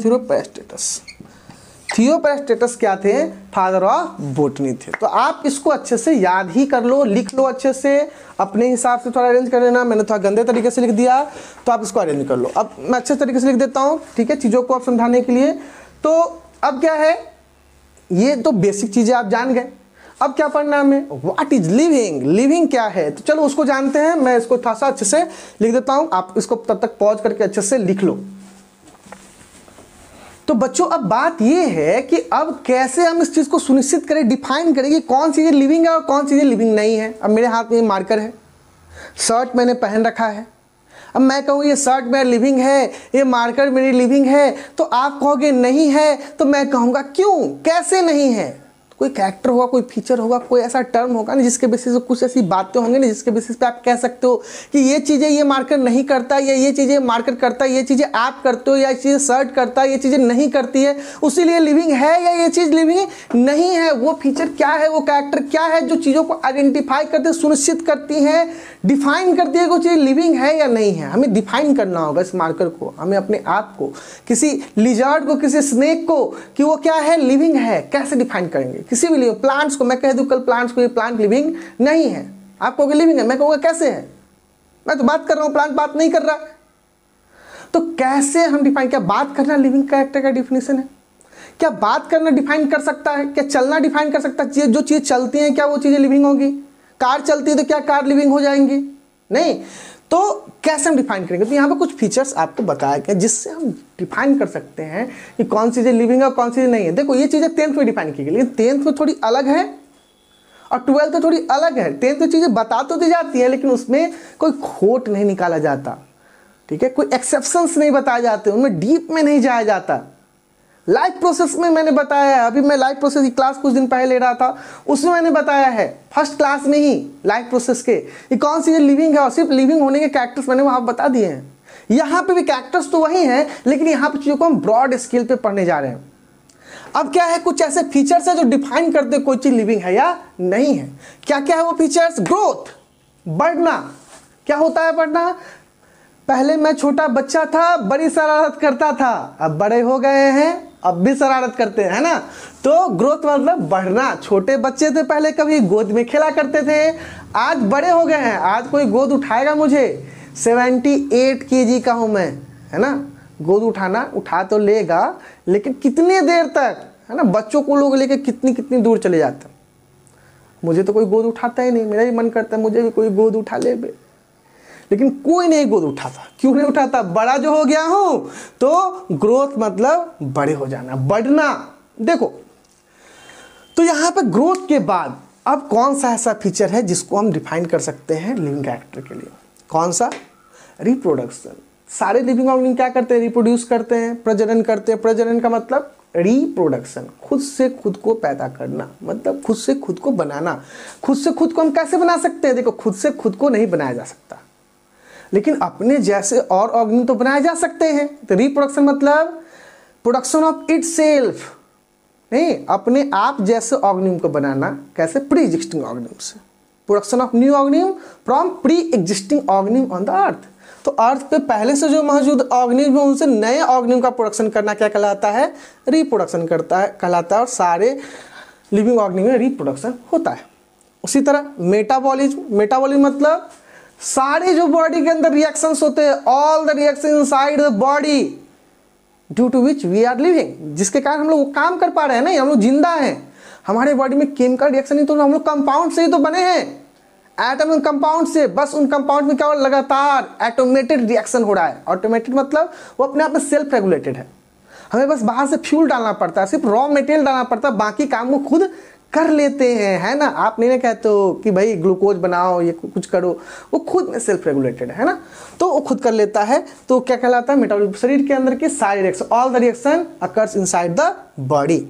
थियोपैरैटस क्या थे? फादर ऑफ बोटनी थे। तो आप इसको अच्छे से याद ही कर लो, लिख लो अच्छे से, अपने हिसाब से थोड़ा अरेंज कर लेना। मैंने थोड़ा गंदे तरीके से लिख दिया तो आप इसको अरेंज कर लो। अब मैं अच्छे तरीके से लिख देता हूँ, ठीक है, चीज़ों को आप समझाने के लिए। तो अब क्या है, ये तो बेसिक चीज़ें आप जान गए। अब क्या पढ़ना है हमें, व्हाट इज लिविंग, लिविंग क्या है। तो चलो उसको जानते हैं। मैं इसको थोड़ा सा अच्छे से लिख देता हूं, आप इसको तब तक पॉज करके अच्छे से लिख लो। तो बच्चों अब बात यह है कि अब कैसे हम इस चीज को सुनिश्चित करें, डिफाइन करें कि कौन चीजें लिविंग है और कौन चीजें लिविंग नहीं है। अब मेरे हाथ में मार्कर है, शर्ट मैंने पहन रखा है। अब मैं कहूँ ये शर्ट मेरा लिविंग है, ये मार्कर मेरी लिविंग है, तो आप कहोगे नहीं है, तो मैं कहूँगा क्यों, कैसे नहीं है। कोई कैरेक्टर होगा, कोई फीचर होगा, कोई ऐसा टर्म होगा ना जिसके बेसिस पे कुछ ऐसी बातें होंगी ना जिसके बेसिस पे आप कह सकते हो कि ये चीज़ें ये मार्कर नहीं करता, या ये चीज़ें मार्कर करता है, ये चीज़ें आप करते हो, या ये चीज़ें सर्ट करता है, ये चीज़ें नहीं करती है, उसीलिए लिविंग है, या ये चीज़ लिविंग नहीं है। वो फीचर क्या है, वो कैरेक्टर क्या है जो चीज़ों को आइडेंटिफाई करते, सुनिश्चित करती है, डिफाइन करती है कि वो चीज़ लिविंग है या नहीं है। हमें डिफाइन करना होगा इस मार्कर को, हमें अपने आप को, किसी लिजर्ड को, किसी स्नेक को, कि वो क्या है, लिविंग है, कैसे डिफाइन करेंगे। किसी भी लिविंग प्लांट्स को मैं कह दूं कल प्लांट्स को ये प्लांट लिविंग नहीं है, आप कहोगे लिविंग है, मैं कहूँगा कैसे है, मैं तो बात कर रहा हूँ, प्लांट बात नहीं कर रहा। तो कैसे हम डिफाइन, क्या बात करना लिविंग कैरेक्टर का डिफिनेशन है, क्या बात करना डिफाइन कर सकता है, क्या चलना डिफाइन कर सकता है। जो चीज़ चलती हैं क्या वो चीज़ें लिविंग होगी, कार चलती है तो क्या कार लिविंग हो जाएंगी, नहीं। तो कैसे हम डिफाइन करेंगे, तो यहाँ पे कुछ फीचर्स आपको बताया गया जिससे हम डिफाइन कर सकते हैं कि कौन सी चीज़ें लिविंग है और कौन सी चीज़ें नहीं है। देखो ये चीज़ें 10th में डिफाइन की गई, लेकिन 10th में थोड़ी अलग है और 12th में थोड़ी अलग है। 10th में चीज़ें बता तो दी जाती है लेकिन उसमें कोई खोट नहीं निकाला जाता, ठीक है, कोई एक्सेप्शंस नहीं बताए जाते, उनमें डीप में नहीं जाया जाता। लाइफ प्रोसेस में मैंने बताया है, अभी मैं लाइफ प्रोसेस की क्लास कुछ दिन पहले ले रहा था, उसमें मैंने बताया है फर्स्ट क्लास में ही लाइफ प्रोसेस के ये कौन सी लिविंग है, और सिर्फ लिविंग होने के कैरेक्टर्स मैंने वहाँ बता दिए हैं। यहाँ पे भी कैरेक्टर्स तो वही हैं, लेकिन यहाँ पे चीज़ों को हम ब्रॉड स्केल पे पढ़ने जा रहे हैं। अब क्या है, कुछ ऐसे फीचर्स है जो डिफाइन करते कोई चीज़ लिविंग है या नहीं है। क्या क्या है वो फीचर्स, ग्रोथ, बढ़ना। क्या होता है बढ़ना, पहले मैं छोटा बच्चा था, बड़ी शरारत करता था, अब बड़े हो गए हैं, अब भी शरारत करते हैं, है ना। तो ग्रोथ मतलब बढ़ना। छोटे बच्चे थे पहले, कभी गोद में खेला करते थे, आज बड़े हो गए हैं, आज कोई गोद उठाएगा मुझे, 78 kg का हूँ मैं, है ना। गोद उठाना, उठा तो लेगा लेकिन कितने देर तक, है ना। बच्चों को लोग लेके कितनी कितनी दूर चले जाते हैं, मुझे तो कोई गोद उठाता ही नहीं, मेरा भी मन करता है मुझे भी कोई गोद उठा ले बे, लेकिन कोई नहीं गोद उठाता। क्यों नहीं उठाता, बड़ा जो हो गया हूं। तो ग्रोथ मतलब बड़े हो जाना, बढ़ना। देखो तो यहां पे ग्रोथ के बाद अब कौन सा ऐसा फीचर है जिसको हम डिफाइन कर सकते हैं लिविंग कैरेक्टर के लिए, कौन सा, रिप्रोडक्शन। सारे लिविंग ऑर्गेनिज्म क्या करते हैं, रिप्रोड्यूस करते हैं, प्रजनन करते हैं। प्रजनन का मतलब रिप्रोडक्शन, खुद से खुद को पैदा करना, मतलब खुद से खुद को बनाना। खुद से खुद को हम कैसे बना सकते हैं, देखो खुद से खुद को नहीं बनाया जा सकता, लेकिन अपने जैसे और ऑर्गेनिज्म तो बनाए जा सकते हैं। तो रिप्रोडक्शन मतलब प्रोडक्शन ऑफ इट सेल्फ, नहीं, अपने आप जैसे ऑर्गेनिज्म को बनाना। कैसे, प्री एग्जिस्टिंग ऑर्गेनिज्म से, production of new organism from pre existing organism on the अर्थ। तो अर्थ पे पहले से जो मौजूद ऑर्गेनिज्म है उनसे नए ऑर्गेनिज्म का प्रोडक्शन करना क्या कहलाता है, रिप्रोडक्शन कहलाता है। और सारे लिविंग ऑर्गेनिज्म में रिप्रोडक्शन होता है। उसी तरह मेटाबॉलिज्म, मेटाबॉलिज्म मतलब सारे जो बॉडी के अंदर रिएक्शंस होते हैं, all the reaction inside the body due to which we are living, जिसके कारण हम लोग काम कर पा रहे हैं, नहीं हम लोग जिंदा हैं। हमारे बॉडी में केमिकल रिएक्शन ही तो, हम लोग कंपाउंड से ही तो बने हैं, एटम एंड कंपाउंड से। बस उन कंपाउंड में क्या हो, लगातार एटोमेटेड रिएक्शन हो रहा है। ऑटोमेटेड मतलब वो अपने आप में सेल्फ रेगुलेटेड है, हमें बस बाहर से फ्यूल डालना पड़ता है, सिर्फ रॉ मटेरियल डालना पड़ता है, बाकी काम वो खुद कर लेते हैं, है ना। आप नहीं कहते हो कि भाई ग्लूकोज बनाओ, ये कुछ करो, वो खुद में सेल्फ रेगुलेटेड है ना, तो वो खुद कर लेता है। तो क्या कहलाता है, मेटाबॉलिज्म। शरीर के अंदर की सारी reaction, all the reaction occurs inside the body.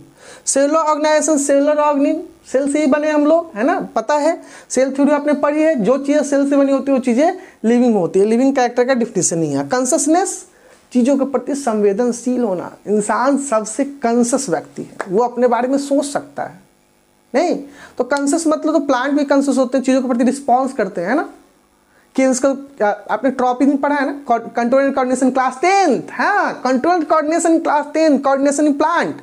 Cellular organization, cellular organism, cell से ही बने हम लोग, है ना, पता है, सेल थ्योरी आपने पढ़ी है। जो चीज़ें सेल से बनी होती है वो चीज़ें लिविंग होती है। लिविंग कैरेक्टर का डिफिनेशन नहीं है। कॉन्शसनेस, चीज़ों के प्रति संवेदनशील होना। इंसान सबसे कॉन्शस व्यक्ति है, वो अपने बारे में सोच सकता है, नहीं तो कॉन्शस मतलब तो प्लांट भी कॉन्शस होते हैं, चीज़ों के प्रति रिस्पॉन्स करते हैं, है ना। आपने ट्रॉपी नहीं पढ़ा है ना, control and coordination class 10th, हाँ, control and coordination class 10, coordination in plant.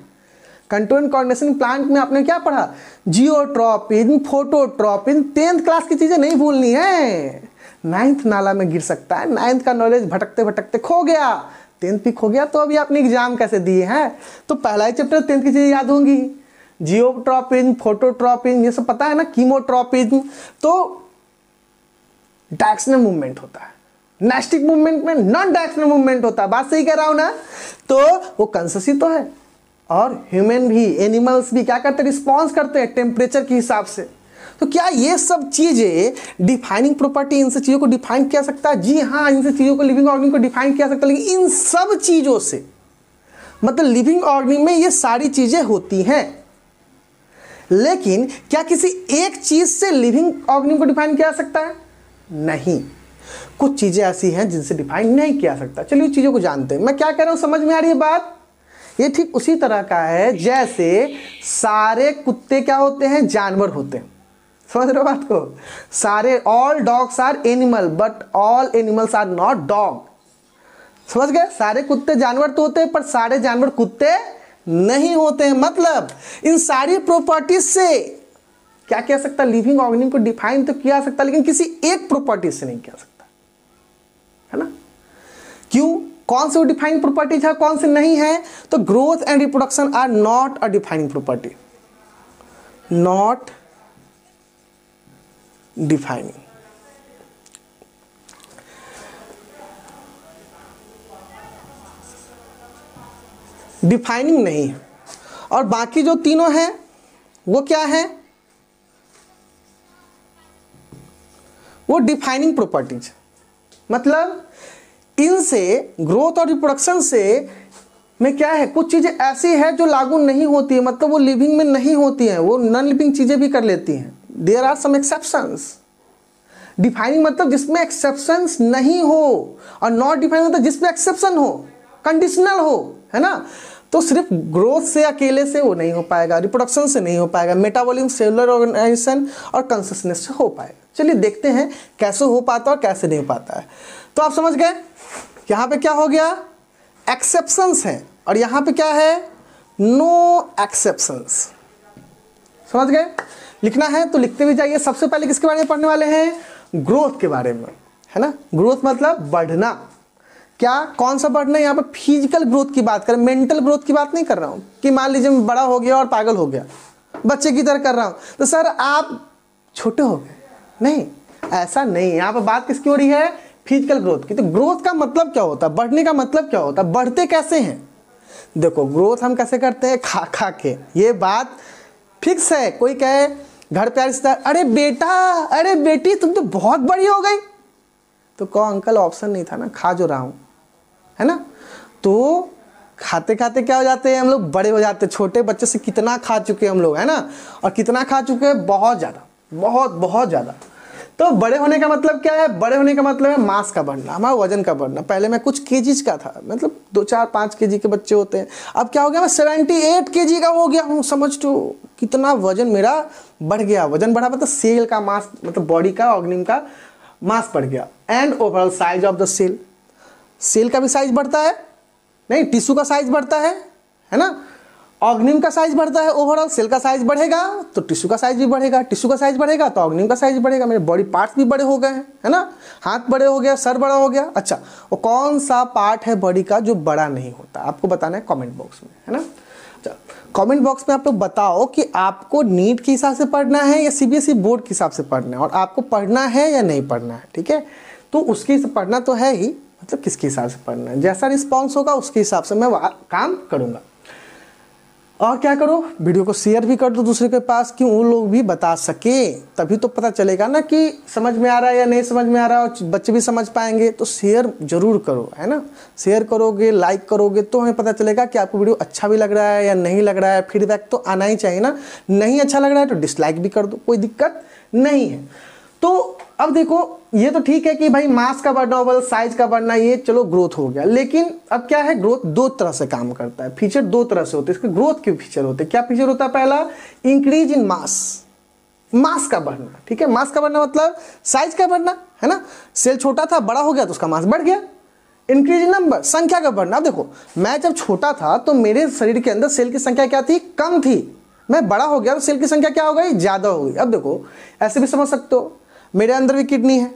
Control and coordination plant में आपने क्या पढ़ा, जियोट्रॉपिन, फोटोट्रॉपिन। 10th क्लास की चीज़ें नहीं भूलनी है, 9th नाला में गिर सकता है। 9th का नॉलेज भटकते भटकते खो गया, 10th भी खो गया, तो अभी आपने एग्जाम कैसे दिए हैं। तो पहला ही चैप्टर 10th की चीज़ें याद होंगी, जियोट्रॉपिन, फोटोट्रॉपिन, ये सब पता है ना, कीमोट्रॉपिन। तो डायरेक्शनल मूवमेंट होता है, नास्टिक मूवमेंट में नॉन डायरेक्शनल मूवमेंट होता है। बात सही कह रहा हूं ना? तो वो कॉन्शस ही तो है। और ह्यूमन भी, एनिमल्स भी क्या करते हैं, रिस्पॉन्स करते हैं टेम्परेचर के हिसाब से। तो क्या ये सब चीजें डिफाइनिंग प्रॉपर्टी, इन सब चीजों को डिफाइन किया सकता है? जी हाँ, इन सब चीजों को, लिविंग ऑर्गेनिज्म को डिफाइन किया सकता है। लेकिन इन सब चीजों से, मतलब लिविंग ऑर्गेनिज्म में ये सारी चीजें होती हैं, लेकिन क्या किसी एक चीज से लिविंग ऑर्गेनिज्म को डिफाइन किया जा सकता है? नहीं। कुछ चीजें ऐसी हैं जिनसे डिफाइन नहीं किया सकता। चलिए उस चीजों को जानते हैं। मैं क्या कह रहा हूं, समझ में आ रही है बात? ये ठीक उसी तरह का है जैसे सारे कुत्ते क्या होते हैं, जानवर होते हैं। समझ रहे हो बात को? सारे, all dogs are animal but all animals are not dog. समझ गए? सारे कुत्ते जानवर तो होते हैं पर सारे जानवर कुत्ते नहीं होते हैं। मतलब इन सारी प्रॉपर्टीज से क्या किया सकता, लिविंग ऑर्गेनिज्म को डिफाइन तो किया सकता, लेकिन किसी एक प्रॉपर्टी से नहीं किया सकता, है ना? क्यों? कौन से वो डिफाइनिंग प्रॉपर्टीज है, कौन से नहीं है? तो growth and reproduction are not a defining property, not defining. Defining नहीं है। और बाकी जो तीनों हैं वो क्या है? वो डिफाइनिंग प्रॉपर्टीज। मतलब इनसे, ग्रोथ और रिप्रोडक्शन से में क्या है, कुछ चीजें ऐसी है जो लागू नहीं होती है, मतलब वो लिविंग में नहीं होती हैं, वो नॉन लिविंग चीजें भी कर लेती हैं। There are some exceptions. Defining मतलब जिसमें एक्सेप्शंस नहीं हो, और नॉट डिफाइनिंग मतलब जिसमें एक्सेप्शन हो, कंडीशनल हो, है ना? तो सिर्फ ग्रोथ से अकेले से वो नहीं हो पाएगा, रिप्रोडक्शन से नहीं हो पाएगा, मेटाबॉलिज्म, सेलुलर ऑर्गेनाइजेशन और कंसिस्टेंस से हो पाएगा। चलिए देखते हैं कैसे हो पाता है और कैसे नहीं हो पाता है। तो आप समझ गए यहाँ पे क्या हो गया, एक्सेप्शंस हैं, और यहाँ पे क्या है, नो एक्सेप्शंस। समझ गए? लिखना है तो लिखते भी जाइए। सबसे पहले किसके बारे में पढ़ने वाले हैं? ग्रोथ के बारे में, है ना? ग्रोथ मतलब बढ़ना। क्या, कौन सा बढ़ना है? यहाँ पे फिजिकल ग्रोथ की बात करें, मेंटल ग्रोथ की बात नहीं कर रहा हूँ कि मान लीजिए मैं बड़ा हो गया और पागल हो गया, बच्चे की तरह कर रहा हूँ तो सर आप छोटे हो गए, नहीं, ऐसा नहीं। यहाँ पे बात किसकी हो रही है? फिजिकल ग्रोथ की। तो ग्रोथ का मतलब क्या होता है, बढ़ने का मतलब क्या होता है, बढ़ते कैसे हैं? देखो, ग्रोथ हम कैसे करते हैं, खा खा के। ये बात फिक्स है। कोई कहे घर पे रिश्तेदार, अरे बेटा, अरे बेटी, तुम तो बहुत बड़ी हो गई, तो कहो अंकल ऑप्शन नहीं था ना, खा जो रहा हूं, है ना? तो खाते खाते क्या हो जाते हैं हम लोग, बड़े हो जाते हैं। छोटे बच्चे से कितना खा चुके हैं हम लोग, है ना? और कितना खा चुके हैं, बहुत ज़्यादा, बहुत बहुत ज़्यादा। तो बड़े होने का मतलब क्या है? बड़े होने का मतलब है मास का बढ़ना, हमारा वजन का बढ़ना। पहले मैं कुछ केजीज का था, मतलब 2-4-5 केजी के बच्चे होते हैं, अब क्या हो गया, मैं 78 केजी का हो गया हूँ। समझ तो कितना वजन मेरा बढ़ गया। वजन बढ़ा मतलब सेल का मास, मतलब बॉडी का, ऑर्गेनिज्म का मास बढ़ गया। And overall size of the cell, cell का भी साइज बढ़ता है, नहीं, टिश्यू का साइज बढ़ता है ना? ऑर्गेनिज्म का साइज बढ़ता है, ओवरऑल सेल का साइज बढ़ेगा तो टिश्यू का साइज भी बढ़ेगा, टिश्यू का साइज बढ़ेगा तो ऑर्गेनिज्म का साइज बढ़ेगा। मेरे बॉडी पार्ट्स भी बड़े हो गए हैं, है ना? हाथ बड़े हो गया, सर बड़ा हो गया। अच्छा, वो कौन सा पार्ट है बॉडी का जो बड़ा नहीं होता, आपको बताना है कमेंट बॉक्स में, है ना? अच्छा, कमेंट बॉक्स में आप लोग बताओ कि आपको नीट के हिसाब से पढ़ना है या सीबीएसई बोर्ड के हिसाब से पढ़ना है, और आपको पढ़ना है या नहीं पढ़ना है, ठीक है? तो उसके हिसाब से पढ़ना तो है ही, मतलब किसके हिसाब से पढ़ना है, जैसा रिस्पॉन्स होगा उसके हिसाब से मैं काम करूँगा। और क्या करो, वीडियो को शेयर भी कर दो दूसरे के पास, कि वो लोग भी बता सके, तभी तो पता चलेगा ना कि समझ में आ रहा है या नहीं समझ में आ रहा है, और बच्चे भी समझ पाएंगे। तो शेयर जरूर करो, है ना? शेयर करोगे, लाइक करोगे तो हमें पता चलेगा कि आपको वीडियो अच्छा भी लग रहा है या नहीं लग रहा है। फीडबैक तो आना ही चाहिए ना। नहीं अच्छा लग रहा है तो डिसलाइक भी कर दो, कोई दिक्कत नहीं है। तो अब देखो, ये तो ठीक है कि भाई मास का बढ़ना, ओवरऑल साइज का बढ़ना, ये चलो ग्रोथ हो गया। लेकिन अब क्या है, ग्रोथ दो तरह से काम करता है, फीचर दो तरह से होते हैं इसके। ग्रोथ के फीचर होते हैं, क्या फीचर होता है? पहला, इंक्रीज इन मास, मास का बढ़ना, ठीक है? मास का बढ़ना मतलब साइज का बढ़ना, है ना? सेल छोटा था, बड़ा हो गया तो उसका मास बढ़ गया। इंक्रीज इन नंबर, संख्या का बढ़ना। अब देखो, मैं जब छोटा था तो मेरे शरीर के अंदर सेल की संख्या क्या थी? कम थी। मैं बड़ा हो गया तो सेल की संख्या क्या हो गई? ज्यादा हो गई। अब देखो, ऐसे भी समझ सकते हो, मेरे अंदर भी किडनी है,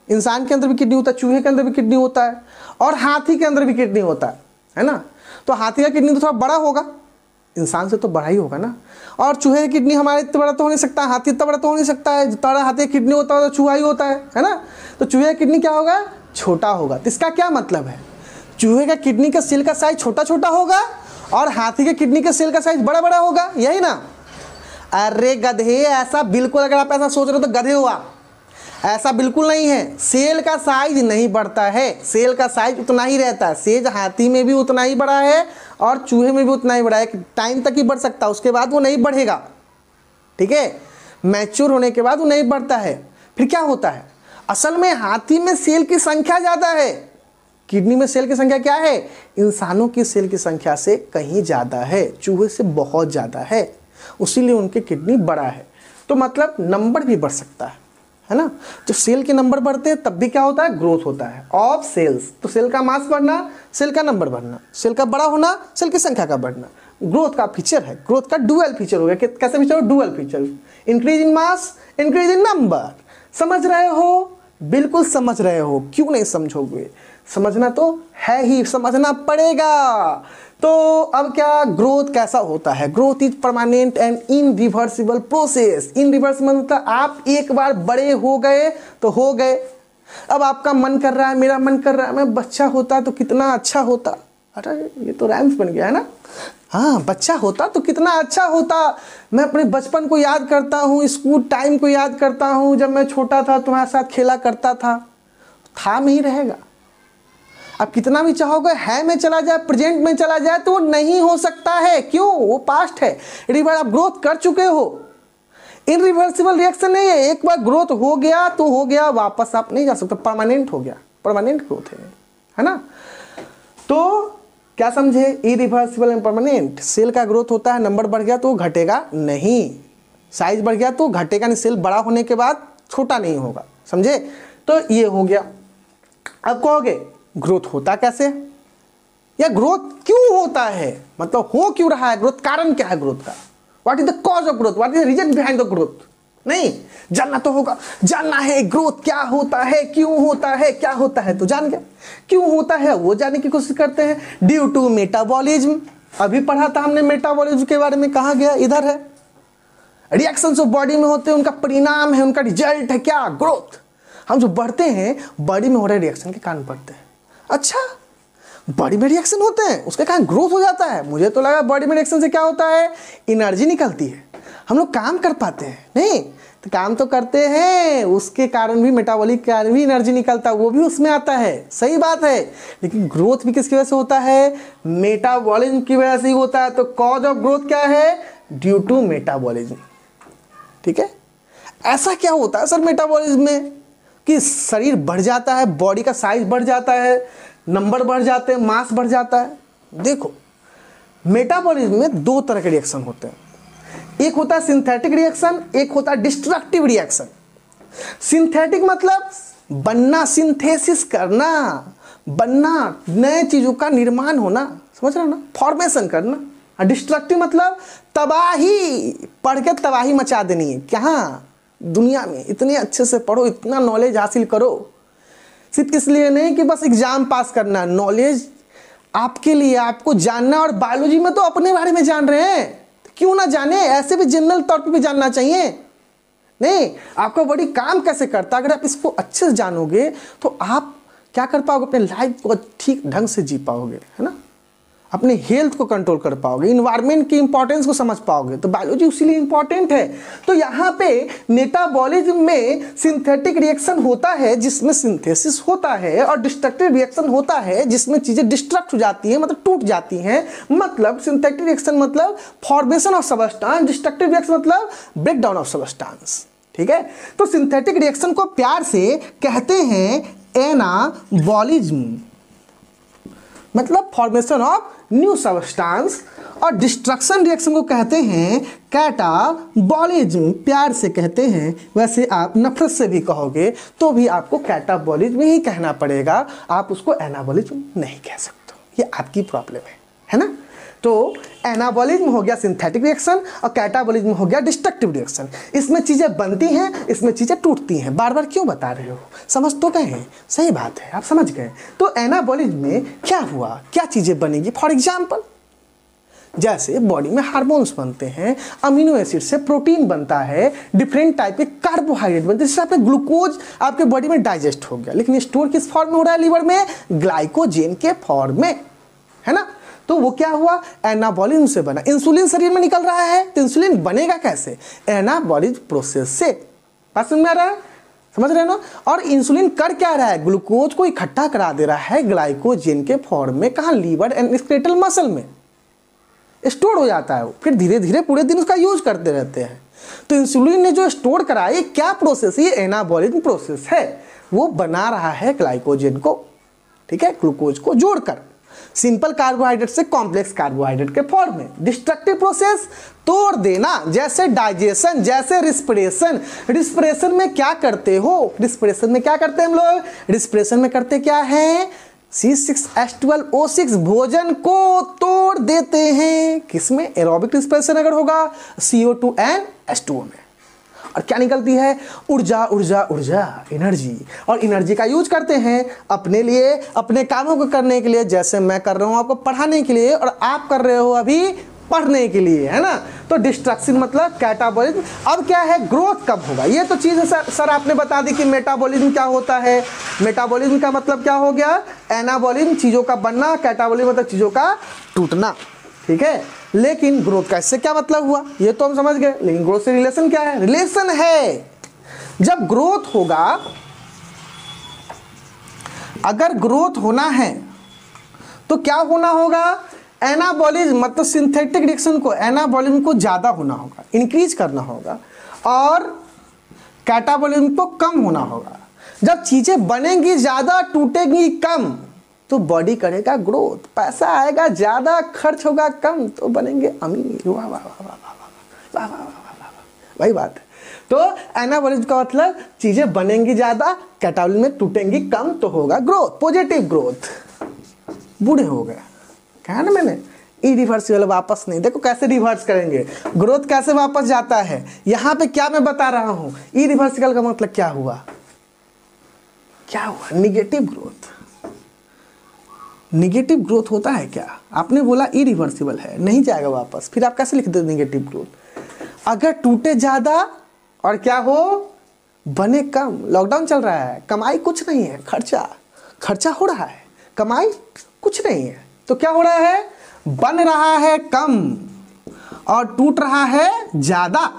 इंसान के अंदर भी किडनी होता है, चूहे के अंदर भी किडनी होता है, और हाथी के अंदर भी किडनी होता है ना? तो हाथी का किडनी तो थोड़ा बड़ा होगा, इंसान से तो बड़ा ही होगा ना। और चूहे की किडनी हमारे इतना बड़ा तो हो नहीं सकता, हाथी इतना बड़ा तो हो नहीं सकता है, जितना हाथी की किडनी होता है तो चूहा ही होता है ना। तो चूहे की किडनी क्या होगा, छोटा होगा। तो इसका क्या मतलब है, चूहे का किडनी का सेल का साइज छोटा छोटा होगा और हाथी के किडनी के सेल का साइज बड़ा बड़ा होगा, यही ना। अरे गधे, ऐसा बिल्कुल, अगर आप ऐसा सोच रहे हो तो गधे हुआ, ऐसा बिल्कुल नहीं है। सेल का साइज नहीं बढ़ता है, सेल का साइज उतना ही रहता है। सेज हाथी में भी उतना ही बड़ा है और चूहे में भी उतना ही बड़ा है, टाइम तक ही बढ़ सकता है, उसके बाद वो नहीं बढ़ेगा, ठीक है। मैच्योर होने के बाद वो नहीं बढ़ता है। फिर क्या होता है, असल में हाथी में सेल की संख्या ज़्यादा है, किडनी में सेल की संख्या क्या है, इंसानों की सेल की संख्या से कहीं ज़्यादा है, चूहे से बहुत ज़्यादा है, उसीलिए उनकी किडनी बड़ा है। तो मतलब नंबर भी बढ़ सकता है ना। जब सेल के नंबर बढ़ते हैं तब भी क्या होता है, ग्रोथ होता है ऑफ सेल्स। तो सेल का मास बढ़ना, सेल का नंबर बढ़ना, सेल का बड़ा होना, सेल की संख्या का बढ़ना, ग्रोथ का फीचर है। ग्रोथ का डुअल फीचर हो गया। कैसे फीचर हो, dual feature, increase in mass, increase in number. समझ रहे हो, बिल्कुल समझ रहे हो, क्यों नहीं समझोगे, समझना तो है ही, समझना पड़ेगा। तो अब क्या, ग्रोथ कैसा होता है, growth is permanent and irreversible process. Irreversible मतलब आप एक बार बड़े हो गए तो हो गए। अब आपका मन कर रहा है, मेरा मन कर रहा है, मैं बच्चा होता तो कितना अच्छा होता। अरे ये तो रैम्स बन गया है ना। हाँ, बच्चा होता तो कितना अच्छा होता। मैं अपने बचपन को याद करता हूँ, स्कूल टाइम को याद करता हूँ, जब मैं छोटा था तुम्हारे साथ खेला करता था नहीं रहेगा। अब कितना भी चाहोगे है में चला जाए, प्रेजेंट में चला जाए, तो वो नहीं हो सकता है। क्यों, वो पास्ट है। रिवर आप ग्रोथ कर चुके हो, इनरिवर्सिबल रिएक्शन नहीं है। एक बार ग्रोथ हो गया तो हो गया, वापस आप नहीं जा सकते, परमानेंट हो गया, परमानेंट ग्रोथ है ना। तो क्या समझे, इरिवर्सिबल एंड परमानेंट। सेल का ग्रोथ होता है, नंबर बढ़ गया तो घटेगा नहीं, साइज बढ़ गया तो घटेगा नहीं, सेल बड़ा होने के बाद छोटा नहीं होगा, समझे। तो ये हो गया। अब कहोगे ग्रोथ होता कैसे, या ग्रोथ क्यों होता है, मतलब हो क्यों रहा है, ग्रोथ कारण क्या है ग्रोथ का, what is the cause of growth, what is the reason behind the growth. नहीं जानना तो होगा, जानना है ग्रोथ क्या होता है, क्यों होता है, क्या होता है, तो जान गए। क्यों होता है वो जानने की कोशिश करते हैं। ड्यू टू मेटाबॉलिज्म, अभी पढ़ा था हमने मेटाबॉलिज्म के बारे में, कहाँ गया, इधर है। रिएक्शंस ऑफ बॉडी में होते हैं, उनका परिणाम है, उनका रिजल्ट है क्या, ग्रोथ। हम जो बढ़ते हैं बॉडी में हो रहे रिएक्शन के कारण बढ़ते हैं। अच्छा, बॉडी में रिएक्शन होते हैं उसके कारण ग्रोथ हो जाता है। मुझे तो लगा बॉडी में रिएक्शन से क्या होता है, एनर्जी निकलती है, हम लोग काम कर पाते हैं। नहीं, तो काम तो करते हैं, उसके कारण भी, मेटाबॉलिक कारण भी एनर्जी निकलता है, वो भी उसमें आता है, सही बात है। लेकिन ग्रोथ भी किसकी वजह से होता है, मेटाबॉलिज्म की वजह से ही होता है। तो कॉज ऑफ ग्रोथ क्या है, ड्यू टू मेटाबॉलिज्म, ठीक है। ऐसा क्या होता है सर मेटाबॉलिज्म में कि शरीर बढ़ जाता है, बॉडी का साइज बढ़ जाता है, नंबर बढ़ जाते हैं, मास बढ़ जाता है। देखो, मेटाबॉलिज्म में दो तरह के रिएक्शन होते हैं, एक होता है सिंथेटिक रिएक्शन, एक होता है डिस्ट्रक्टिव रिएक्शन। सिंथेटिक मतलब बनना, सिंथेसिस करना, बनना, नए चीजों का निर्माण होना, समझ रहे हो ना, फॉर्मेशन करना। डिस्ट्रक्टिव मतलब तबाही, पढ़ के तबाही मचा देनी है। क्या दुनिया में इतने अच्छे से पढ़ो, इतना नॉलेज हासिल करो, सिर्फ इसलिए नहीं कि बस एग्जाम पास करना, नॉलेज आपके लिए, आपको जानना। और बायोलॉजी में तो अपने बारे में जान रहे हैं, क्यों ना जाने, ऐसे भी जनरल तौर पे भी जानना चाहिए। नहीं, आपका बॉडी काम कैसे करता है, अगर आप इसको अच्छे से जानोगे तो आप क्या कर पाओगे, अपने लाइफ को ठीक ढंग से जी पाओगे, है ना, अपने हेल्थ को कंट्रोल कर पाओगे, इन्वायरमेंट की इंपॉर्टेंस को समझ पाओगे। तो बायोलॉजी उसीलिए इंपॉर्टेंट है। तो यहाँ पे मेटाबॉलिज्म में सिंथेटिक रिएक्शन होता है जिसमें सिंथेसिस होता है, और डिस्ट्रक्टिव रिएक्शन होता है जिसमें चीजें डिस्ट्रक्ट हो जाती हैं, मतलब टूट जाती हैं। मतलब सिंथेटिक रिएक्शन मतलब formation of substance, destructive reaction मतलब ब्रेक डाउन ऑफ सबस्टांस, ठीक है। तो सिंथेटिक रिएक्शन को प्यार से कहते हैं एनाबॉलिज्म, मतलब फॉर्मेशन ऑफ न्यू सबस्टांस, और डिस्ट्रक्शन रिएक्शन को कहते हैं कैटाबॉलिज्म, प्यार से कहते हैं। वैसे आप नफरत से भी कहोगे तो भी आपको कैटाबॉलिज्म ही कहना पड़ेगा, आप उसको एनाबॉलिज्म नहीं कह सकते, ये आपकी प्रॉब्लम है ना। तो एनाबॉलिज्म हो गया सिंथेटिक रिएक्शन और कैटाबॉलिज्म हो गया डिस्ट्रक्टिव रिएक्शन। इसमें चीज़ें बनती हैं, इसमें चीज़ें टूटती हैं। बार बार क्यों बता रहे हो, समझ तो गए हैं, सही बात है, आप समझ गए। तो एनाबॉलिज्म में क्या हुआ, क्या चीज़ें बनेगी, फॉर एग्जाम्पल जैसे बॉडी में हार्मोन्स बनते हैं, अमीनो एसिड से प्रोटीन बनता है, डिफरेंट टाइप के कार्बोहाइड्रेट बनते हैं, जिससे आपके ग्लूकोज आपके बॉडी में डाइजेस्ट हो गया। लेकिन स्टोर किस फॉर्म में हो रहा है लीवर में? ग्लाइकोजेन के फॉर्म में, है ना। तो वो क्या हुआ? एनाबॉलिज्म से बना। इंसुलिन शरीर में निकल रहा है तो इंसुलिन बनेगा कैसे? एनाबॉलिज्म प्रोसेस से। बात समझ में आ रहा है? समझ रहे हैं ना। और इंसुलिन कर क्या रहा है? ग्लूकोज को इकट्ठा करा दे रहा है ग्लाइकोजेन के फॉर्म में। कहाँ? लीवर एंड स्केलेटल मसल में स्टोर हो जाता है वो, फिर धीरे धीरे पूरे दिन उसका यूज करते रहते हैं। तो इंसुलिन ने जो स्टोर करा, ये क्या प्रोसेस है? ये एनाबॉलिज्म प्रोसेस है। वो बना रहा है ग्लाइकोजेन को, ठीक है, ग्लूकोज को जोड़कर, सिंपल कार्बोहाइड्रेट से कॉम्प्लेक्स कार्बोहाइड्रेट के फॉर्म में। डिस्ट्रक्टिव प्रोसेस, तोड़ देना, जैसे डाइजेशन, जैसे रिस्पिरेशन। रिस्पिरेशन में क्या करते हो? रिस्पिरेशन में क्या करते हैं हम लोग? रिस्पिरेशन में करते क्या है? C6H12O6 भोजन को तोड़ देते हैं। किसमें? एरोबिक रिस्पिरेशन अगर होगा CO2 and H2O में। और क्या निकलती है? ऊर्जा, ऊर्जा, ऊर्जा, एनर्जी। और एनर्जी का यूज करते हैं अपने लिए, अपने कामों को करने के लिए, जैसे मैं कर रहा हूं आपको पढ़ाने के लिए और आप कर रहे हो अभी पढ़ने के लिए, है ना। तो डिस्ट्रक्शन मतलब कैटाबॉलिज्म। अब क्या है? ग्रोथ कब होगा? ये तो चीज़ है सर आपने बता दी कि मेटाबॉलिज्म क्या होता है। मेटाबॉलिज्म का मतलब क्या हो गया? एनाबॉलिज्म चीज़ों का बनना, कैटाबॉलिज्म मतलब चीज़ों का टूटना, ठीक है। लेकिन ग्रोथ का इससे क्या मतलब हुआ? ये तो हम समझ गए, लेकिन ग्रोथ से रिलेशन क्या है? रिलेशन है, जब ग्रोथ होगा, अगर ग्रोथ होना है तो क्या होना होगा? एनाबॉलिज्म मतलब सिंथेटिक रिएक्शन को, एनाबॉलिज्म को ज़्यादा होना होगा, इंक्रीज करना होगा, और कैटाबॉलिज्म को कम होना होगा। जब चीज़ें बनेंगी ज़्यादा, टूटेंगी कम, तो बॉडी करेगा ग्रोथ, पैसा आएगा ज़्यादा, खर्च होगा कम, तो बनेंगे अमीर। वाह वाह वाह वाह वाह वाह वाह वाह, वही बात है। तो एनाबॉलिज्म का मतलब चीज़ें बनेंगी ज़्यादा, कैटाबॉलिज्म में टूटेंगी कम, तो होगा ग्रोथ, पॉजिटिव ग्रोथ। बूढ़े हो गए, कहा ना मैंने, इरिवर्सिबल, वापस नहीं। देखो कैसे रिवर्स करेंगे, ग्रोथ कैसे वापस जाता है। यहाँ पे क्या मैं बता रहा हूँ, इरिवर्सिबल का मतलब क्या हुआ? क्या हुआ? Negative growth. निगेटिव ग्रोथ होता है क्या? आपने बोला इरिवर्सिबल है, नहीं जाएगा वापस, फिर आप कैसे लिख दो निगेटिव ग्रोथ? अगर टूटे ज़्यादा और क्या हो, बने कम। लॉकडाउन चल रहा है, कमाई कुछ नहीं है, खर्चा हो रहा है, कमाई कुछ नहीं है, तो क्या हो रहा है? बन रहा है कम और टूट रहा है ज़्यादा।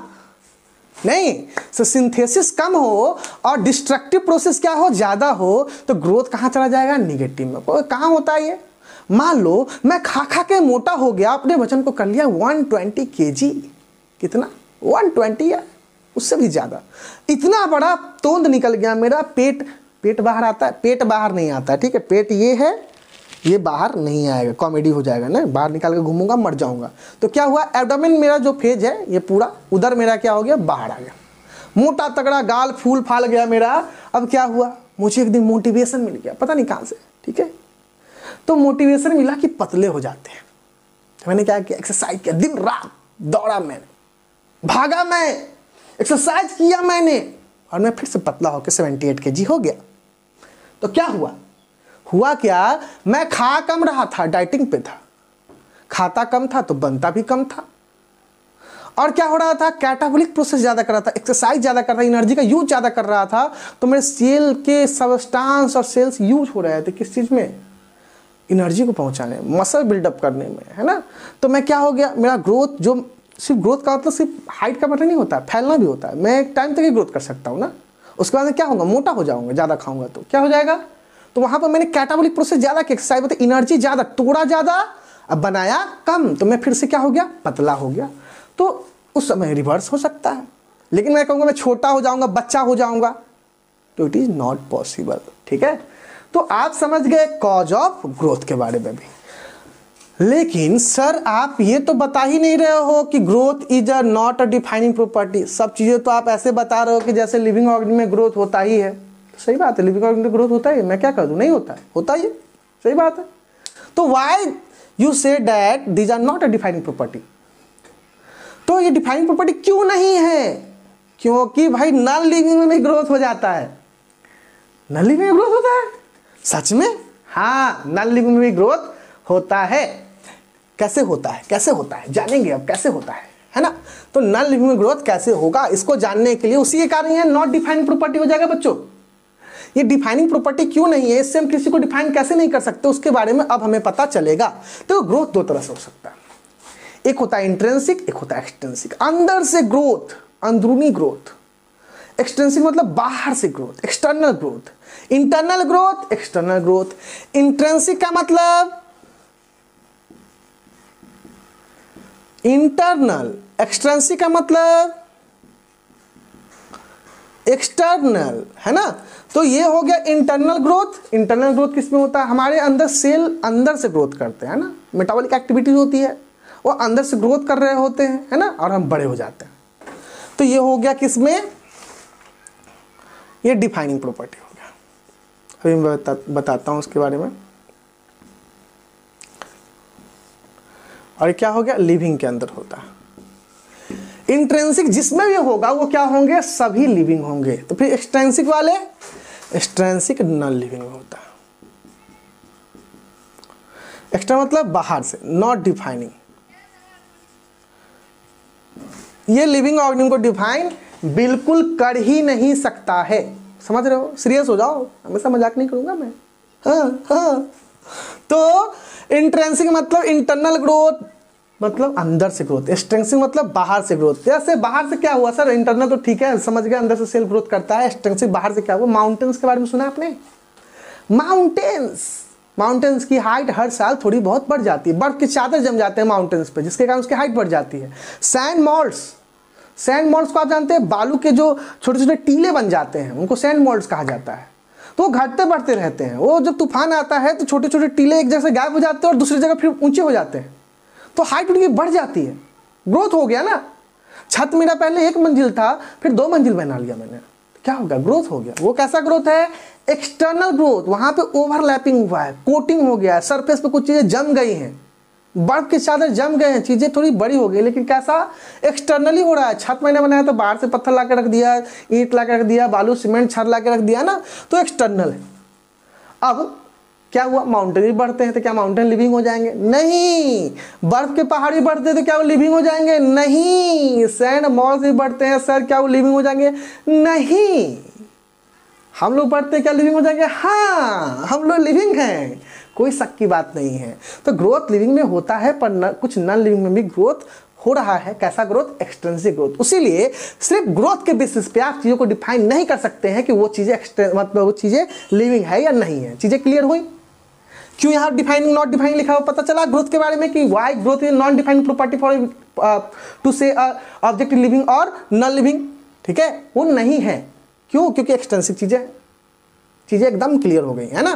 नहीं, तो सिंथेसिस कम हो और डिस्ट्रक्टिव प्रोसेस क्या हो? ज़्यादा हो, तो ग्रोथ कहाँ चला जाएगा? निगेटिव में। कहाँ होता है ये? मान लो मैं खा खा के मोटा हो गया, अपने वजन को कर लिया 120 kg। कितना? 120 या उससे भी ज़्यादा। इतना बड़ा तोंद निकल गया मेरा, पेट बाहर आता है, पेट बाहर नहीं आता है, ठीक है, पेट ये है, ये बाहर नहीं आएगा, कॉमेडी हो जाएगा ना, बाहर निकाल के घूमूंगा मर जाऊंगा। तो क्या हुआ? एब्डोमेन मेरा जो फेज है, ये पूरा उधर मेरा क्या हो गया? बाहर आ गया, मोटा तगड़ा गाल फूल फाल गया मेरा। अब क्या हुआ? मुझे एक दिन मोटिवेशन मिल गया, पता नहीं कहाँ से, ठीक है। तो मोटिवेशन मिला कि पतले हो जाते हैं। मैंने क्या किया? एक्सरसाइज किया, दिन रात दौड़ा मैंने, भागा मैं, एक्सरसाइज किया मैंने, और मैं फिर से पतला होकर 78 kg हो गया। तो क्या हुआ क्या? मैं खा कम रहा था, डाइटिंग पे था, खाता कम था तो बनता भी कम था। और क्या हो रहा था? कैटाबॉलिक प्रोसेस ज़्यादा कर रहा था, एक्सरसाइज ज़्यादा कर रहा था, एनर्जी का यूज ज़्यादा कर रहा था, तो मेरे सेल के सबस्टांस और सेल्स यूज हो रहे थे किस चीज़ में? एनर्जी को पहुंचाने, मसल बिल्डअप करने में, है ना। तो मैं क्या हो गया? मेरा ग्रोथ, जो सिर्फ ग्रोथ का मतलब सिर्फ हाइट का मतलब नहीं होता है, फैलना भी होता है। मैं एक टाइम तक ही ग्रोथ कर सकता हूँ ना, उसके बाद क्या होगा? मोटा हो जाऊंगा, ज़्यादा खाऊंगा तो क्या हो जाएगा? तो वहाँ पर मैंने कैटाबॉलिक प्रोसेस ज़्यादा की, एक्सरसाइज मतलब एनर्जी ज़्यादा, तोड़ा ज़्यादा, अब बनाया कम, तो मैं फिर से क्या हो गया? पतला हो गया। तो उस समय रिवर्स हो सकता है, लेकिन मैं कहूँगा मैं छोटा हो जाऊँगा, बच्चा हो जाऊँगा, तो इट इज़ नॉट पॉसिबल, ठीक है। तो आप समझ गए कॉज ऑफ ग्रोथ के बारे में भी। लेकिन सर आप ये तो बता ही नहीं रहे हो कि growth is a not a defining property. सब चीज़ें तो आप ऐसे बता रहे हो कि जैसे लिविंग ऑर्गेनिज्म में ग्रोथ होता ही है। तो सही बात है, लिविंग ऑर्गेनिज्म में ग्रोथ होता ही है, मैं क्या कर दूँ? नहीं होता है, होता ही है, सही बात है। तो why you say that these are not a defining property? तो ये डिफाइनिंग प्रॉपर्टी क्यों नहीं है? क्योंकि भाई नॉन लिविंग में भी ग्रोथ हो जाता है। नॉन लिविंग में ग्रोथ होता है? सच में? हाँ, नॉन लिविंग में भी ग्रोथ होता है। कैसे होता है, कैसे होता है जानेंगे अब कैसे होता है ना। तो नॉन लिविंग में ग्रोथ कैसे होगा इसको जानने के लिए उसी के कारण है नॉट डिफाइनिंग प्रॉपर्टी हो जाएगा बच्चों। ये डिफाइनिंग प्रॉपर्टी क्यों नहीं है, इससे हम किसी को डिफाइन कैसे नहीं कर सकते उसके बारे में अब हमें पता चलेगा। तो ग्रोथ दो तरह से हो सकता है, एक होता है इंट्रिंसिक, एक होता है एक्सट्रिंसिक। अंदर से ग्रोथ, अंदरूनी ग्रोथ। एक्सट्रिंसिक मतलब बाहर से growth, external growth. Internal growth, external growth. Intrinsic का मतलब इंटरनल, एक्सट्रिंसिक का मतलब एक्सटर्नल, है ना। तो ये हो गया इंटरनल ग्रोथ। इंटरनल ग्रोथ किसमें होता है, हमारे अंदर सेल अंदर से ग्रोथ करते हैं ना, मेटाबॉलिक एक्टिविटीज होती है, वो अंदर से ग्रोथ कर रहे होते हैं, है ना, और हम बड़े हो जाते हैं। तो ये हो गया किसमें, ये डिफाइनिंग प्रॉपर्टी हो गया। अभी मैं बताता हूँ उसके बारे में। और क्या हो गया, लिविंग के अंदर होता है। इंट्रिंसिक जिसमें भी होगा वो क्या होंगे, सभी लिविंग होंगे। तो फिर एक्सट्रिंसिक वाले, एक्सट्रिंसिक नॉन लिविंग में होता है। एक्स्ट्रा मतलब बाहर से, नॉट डिफाइनिंग। ये लिविंग ऑर्गेनिज्म को डिफाइन बिल्कुल कर ही नहीं सकता है। समझ रहे हो, सीरियस हो जाओ, हमेशा मजाक नहीं करूंगा मैं। हाँ। तो इंट्रिंसिक मतलब इंटरनल ग्रोथ, मतलब अंदर से ग्रोथ। एक्सट्रिंसिक मतलब बाहर से ग्रोथ। जैसे बाहर से क्या हुआ सर, इंटरनल तो ठीक है समझ गए, अंदर से सेल ग्रोथ करता है। एक्सट्रिंसिक बाहर से क्या हुआ, माउंटेन्स के बारे में सुना आपने। माउंटेन्स की हाइट हर साल थोड़ी बहुत बढ़ जाती है, बर्फ के चादर जम जाते हैं माउंटेन्स पे, जिसके कारण उसकी हाइट बढ़ जाती है। सैंड मॉल्स को आप जानते हैं, बालू के जो छोटे छोटे टीले बन जाते हैं उनको सैंड मॉल्स कहा जाता है। तो वो घटते बढ़ते रहते हैं, वो जब तूफान आता है तो छोटे छोटे टीले एक जगह से गायब हो जाते हैं और दूसरी जगह फिर ऊंचे हो जाते हैं, तो हाइट उनकी बढ़ जाती है, ग्रोथ हो गया ना। छत मेरा पहले 1 मंजिल था, फिर 2 मंजिल बना लिया मैंने, क्या हो गया, ग्रोथ हो गया। वो कैसा ग्रोथ है, एक्सटर्नल ग्रोथ। वहां पे ओवरलैपिंग हुआ है, कोटिंग हो गया है, सरफेस पे कुछ चीजें जम गई हैं, बर्फ के चादर जम गए हैं, चीजें थोड़ी बड़ी हो गई, लेकिन कैसा, एक्सटर्नली हो रहा है। छत मैंने बनाया तो बाहर से पत्थर ला के रख दिया, ईंट ला के रख दिया, बालू सीमेंट छर ला के रख दिया ना, तो एक्सटर्नल है। अब क्या हुआ, माउंटेन भी बढ़ते हैं तो क्या माउंटेन लिविंग हो जाएंगे, नहीं। बर्फ के पहाड़ भी बढ़ते हैं तो क्या वो लिविंग हो जाएंगे, नहीं। सैंड मॉल्स भी बढ़ते हैं सर, क्या वो लिविंग हो जाएंगे, नहीं। हम लोग बढ़ते हैं क्या लिविंग हो जाएंगे, हाँ हम लोग लिविंग हैं, कोई शक की बात नहीं है। तो ग्रोथ लिविंग में होता है, पर कुछ नॉन लिविंग में भी ग्रोथ हो रहा है। कैसा ग्रोथ, एक्सटेंसिव ग्रोथ। उसीलिए सिर्फ ग्रोथ के बेसिस पे आप चीजों को डिफाइन नहीं कर सकते हैं कि वो चीजें मतलब वो चीजें लिविंग है या नहीं है। चीजें क्लियर हुई, क्यों यहाँ डिफाइनिंग नॉट डिफाइनिंग लिखा हुआ, पता चला ग्रोथ के बारे में कि why growth is non defining property for to say object living और नॉन लिविंग, ठीक है, वो नहीं है। क्यों, क्योंकि एक्सटेंसिव चीजें एकदम क्लियर हो गई है ना।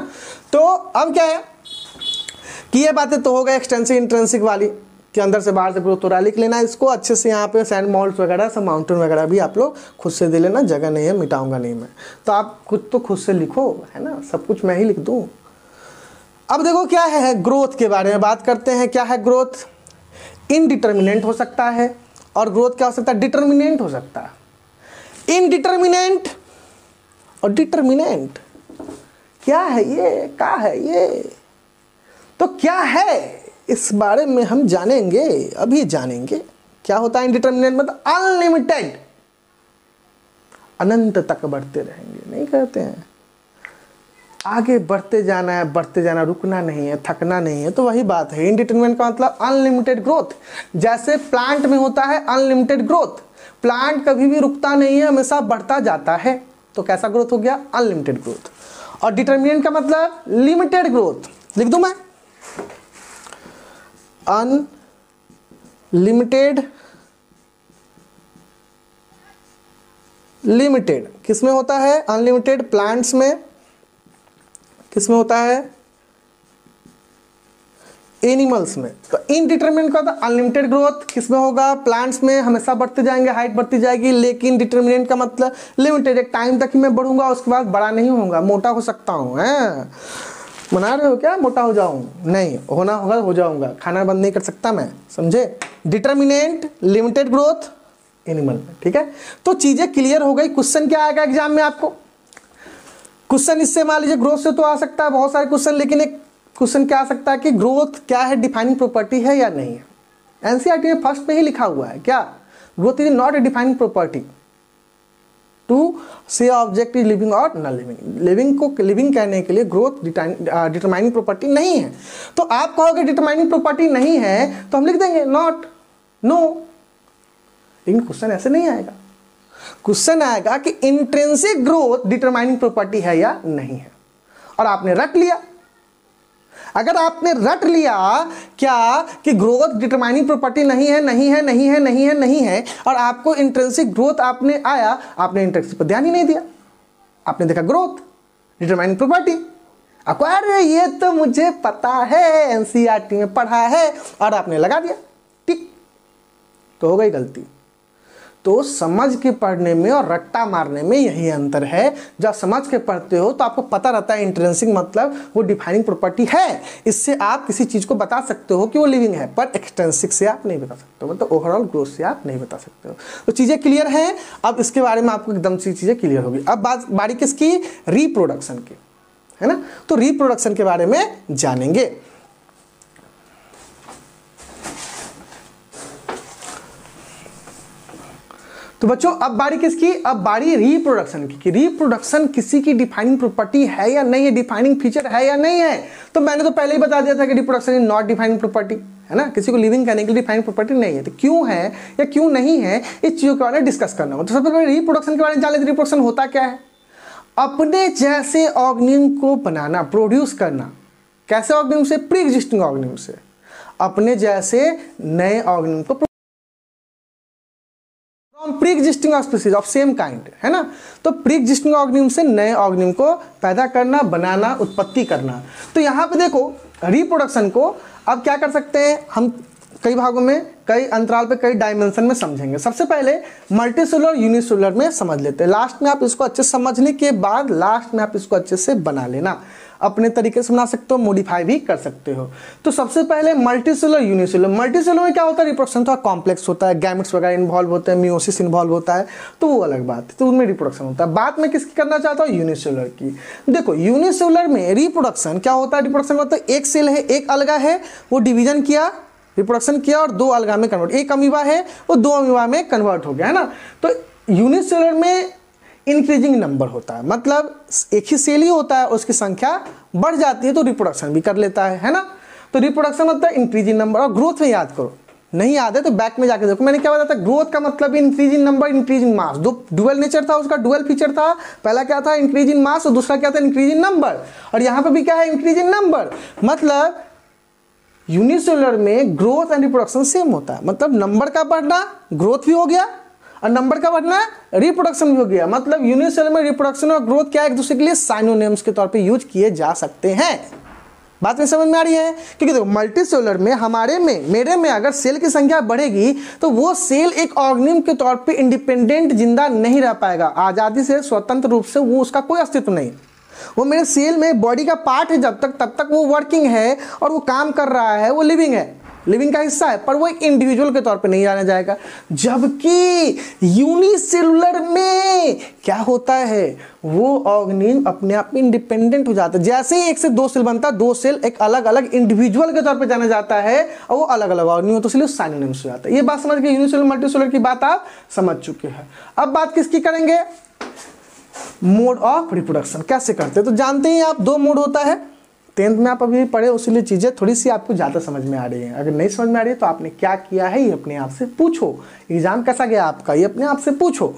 तो अब क्या है कि ये बातें तो हो गई एक्सटेंसिव इंट्रिंसिक वाली कि अंदर से बाहर से ग्रोथ हो रहा है। लिख लेना इसको अच्छे से, यहाँ पे सैंड मॉल्स वगैरह सब माउंटेन वगैरह भी आप लोग खुद से दे लेना, जगह नहीं है, मिटाऊंगा नहीं मैं, तो आप खुद से लिखो, है ना, सब कुछ मैं ही लिख दूँ। अब देखो क्या है, ग्रोथ के बारे में बात करते हैं। क्या है ग्रोथ, इनडिटर्मिनेंट हो सकता है, और ग्रोथ क्या हो सकता है, डिटर्मिनेंट हो सकता है। इनडिटर्मिनेंट और डिटर्मिनेंट क्या है, ये क्या है ये, तो क्या है इस बारे में हम जानेंगे, अभी जानेंगे। क्या होता है इनडिटर्मिनेंट, मतलब अनलिमिटेड, अनंत तक बढ़ते रहेंगे, नहीं कहते हैं, आगे बढ़ते जाना है, बढ़ते जाना, रुकना नहीं है, थकना नहीं है। तो वही बात है, इनडिटर्मिनेंट का मतलब अनलिमिटेड ग्रोथ। जैसे प्लांट में होता है अनलिमिटेड ग्रोथ, प्लांट कभी भी रुकता नहीं है, हमेशा बढ़ता जाता है। तो कैसा ग्रोथ हो गया, अनलिमिटेड ग्रोथ। और डिटर्मिनेंट का मतलब लिमिटेड ग्रोथ, लिख दूं मैं, अनलिमिटेड, लिमिटेड किसमें होता है, अनलिमिटेड प्लांट्स में, किसमें होता है, एनिमल्स में। तो इनडिटर्मिनेंट का अनलिमिटेड ग्रोथ किसमें होगा, प्लांट्स में, हमेशा बढ़ते जाएंगे, हाइट बढ़ती जाएगी। लेकिन डिटर्मिनेंट का मतलब लिमिटेड, एक टाइम तक ही मैं बढ़ूंगा, उसके बाद बड़ा नहीं होऊंगा, मोटा हो सकता हूँ, हैं मना रहे हो क्या, मोटा हो जाऊं, नहीं, होना होगा हो जाऊंगा, खाना बंद नहीं कर सकता मैं, समझे। डिटर्मिनेंट, लिमिटेड ग्रोथ, एनिमल में, ठीक है। तो चीजें क्लियर हो गई। क्वेश्चन क्या आएगा एग्जाम में आपको, क्वेश्चन इससे मान लीजिए ग्रोथ से तो आ सकता है बहुत सारे क्वेश्चन, लेकिन एक क्वेश्चन क्या आ सकता है कि ग्रोथ क्या है, डिफाइनिंग प्रॉपर्टी है या नहीं है। एनसीईआरटी में फर्स्ट में ही लिखा हुआ है क्या, growth is not a defining property to say object is living और नॉन लिविंग। लिविंग को लिविंग कहने के लिए ग्रोथ डिटरमाइनिंग प्रॉपर्टी नहीं है। तो आप कहोगे डिटरमाइनिंग प्रॉपर्टी नहीं है तो हम लिख देंगे नॉट, नो। लेकिन क्वेश्चन ऐसे नहीं आएगा, क्वेश्चन आएगा कि इंट्रिंसिक ग्रोथ डिटरमाइनिंग प्रॉपर्टी है या नहीं है। और आपने रट लिया, अगर आपने रट लिया क्या कि ग्रोथ डिटरमाइनिंग प्रॉपर्टी नहीं है, नहीं है, नहीं है, नहीं है, नहीं है, और आपको इंट्रिंसिक ग्रोथ आपने आया, आपने इंट्रिंसिक पर ध्यान ही नहीं दिया, आपने देखा ग्रोथ डिटरमाइनिंग प्रॉपर्टी, आपको अरे ये तो मुझे पता है, एनसीईआरटी में पढ़ा है, और आपने लगा दिया टिक, तो हो गई गलती। तो समझ के पढ़ने में और रट्टा मारने में यही अंतर है। जब समझ के पढ़ते हो तो आपको पता रहता है इंट्रिंसिक मतलब वो डिफाइनिंग प्रॉपर्टी है, इससे आप किसी चीज़ को बता सकते हो कि वो लिविंग है, पर एक्सट्रिंसिक से आप नहीं बता सकते हो, मतलब ओवरऑल ग्रोथ से आप नहीं बता सकते हो। तो चीज़ें क्लियर हैं, अब इसके बारे में आपको एकदम सी चीज़ें क्लियर होगी। अब बारी किसकी, रिप्रोडक्शन की, है ना। तो रिप्रोडक्शन के बारे में जानेंगे। तो बच्चों अब बारी किसकी, अब बारी रिप्रोडक्शन की, कि रिप्रोडक्शन किसी की डिफाइनिंग प्रॉपर्टी है या नहीं है, डिफाइनिंग फीचर है या नहीं है। तो मैंने तो पहले ही बता दिया था कि reproduction is not defining property, है ना, किसी को लिविंग करने के लिए डिफाइनिंग प्रॉपर्टी नहीं है। तो क्यों है या क्यों नहीं है, इस चीज़ों के बारे में डिस्कस करना होगा। तो सबसे पहले रिप्रोडक्शन के बारे में जान लेते। रिप्रोडक्शन होता क्या है, अपने जैसे ऑर्गेनिज्म को बनाना, प्रोड्यूस करना। कैसे ऑर्गेनिज्म से, प्री एग्जिस्टिंग ऑर्गेनिज्म से, अपने जैसे नए ऑर्गेनिज्म को pre existing species of same kind, है ना। तो प्री एग्जिस्टिंग ऑर्गेनिज्म से नए ऑर्गेनिज्म को पैदा करना, बनाना, उत्पत्ति करना। तो यहाँ पे देखो रिप्रोडक्शन को अब क्या कर सकते हैं हम, कई भागों में, कई अंतराल पे, कई डायमेंशन में समझेंगे। सबसे पहले मल्टीसेलुलर यूनिसेलुलर में समझ लेते हैं। लास्ट में आप इसको अच्छे से समझने के बाद लास्ट में आप इसको अच्छे से बना लेना, अपने तरीके से बना सकते हो, मॉडिफाई भी कर सकते हो। तो सबसे पहले मल्टीसेलुलर यूनिसेलुलर। मल्टीसेलुलर में क्या होता है, रिप्रोडक्शन थोड़ा कॉम्प्लेक्स होता है, गैमेट्स वगैरह इन्वॉल्व होते हैं, मियोसिस इन्वॉल्व होता है, तो वो अलग बात है, तो उनमें रिप्रोडक्शन होता है। बात में किसकी करना चाहता हूँ, यूनिसेलुलर की। देखो यूनिसेलुलर में रिप्रोडक्शन क्या होता है, रिप्रोडक्शन मतलब एक सेल है, एक अलगा है, वो डिवीजन किया, रिप्रोडक्शन किया और दो अलगा में कन्वर्ट, एक अमीबा है वो दो अमीबा में कन्वर्ट हो गया, है ना। तो यूनिसेलुलर में इंक्रीजिंग नंबर होता है, मतलब एक ही सेल ही होता है, उसकी संख्या बढ़ जाती है तो रिप्रोडक्शन भी कर लेता है ना। तो रिप्रोडक्शन मतलब इंक्रीजिंग नंबर। और ग्रोथ में याद करो, नहीं याद है तो बैक में जाके देखो, मैंने क्या बताया था, ग्रोथ का मतलब इंक्रीजिंग नंबर, इंक्रीजिंग मास। दो डुअल नेचर था उसका, डुअल फीचर था, पहला क्या था इंक्रीजिंग मास और दूसरा क्या था इंक्रीजिंग नंबर। और यहाँ पे भी क्या है इंक्रीजिंग नंबर। मतलब यूनिसेलुलर में ग्रोथ एंड रिप्रोडक्शन सेम होता है, मतलब नंबर का बढ़ना ग्रोथ भी हो गया और नंबर का बढ़ना रिप्रोडक्शन भी हो गया। मतलब यूनिसेलुलर में रिप्रोडक्शन और ग्रोथ क्या एक दूसरे के लिए साइनोनिम्स के तौर पे यूज किए जा सकते हैं। बात में समझ में आ रही है, क्योंकि देखो मल्टीसेलुलर में मेरे में अगर सेल की संख्या बढ़ेगी तो वो सेल एक ऑर्गेनिज्म के तौर पे इंडिपेंडेंट जिंदा नहीं रह पाएगा, आज़ादी से स्वतंत्र रूप से वो उसका कोई अस्तित्व नहीं। वो मेरे सेल में बॉडी का पार्ट है, जब तक वो वर्किंग है और वो काम कर रहा है, वो लिविंग है, लिविंग का हिस्सा है, पर वो एक इंडिविजुअल के तौर पे नहीं जाना जाएगा। जबकि यूनिसेलुलर में क्या होता है, वो ऑर्गेनिज्म अपने आप में इंडिपेंडेंट हो जाता है। जैसे ही एक से दो सेल बनता है, दो सेल एक अलग अलग इंडिविजुअल के तौर पे जाना जाता है और वो अलग अलग ऑर्गेनिज्म, तो इसलिए साइनोनिम्स हो जाता है। ये बात समझ गए, यूनिसेलुलर मल्टीसेलुलर की बात आप समझ चुके हैं। अब बात किसकी करेंगे, मोड ऑफ रिप्रोडक्शन कैसे करते हैं। तो जानते हैं आप दो मोड होता है, 10th में आप अभी पढ़े, उसीलिए चीज़ें थोड़ी सी आपको ज़्यादा समझ में आ रही हैं। अगर नहीं समझ में आ रही है तो आपने क्या किया है ये अपने आप से पूछो, एग्जाम कैसा गया आपका ये अपने आप से पूछो।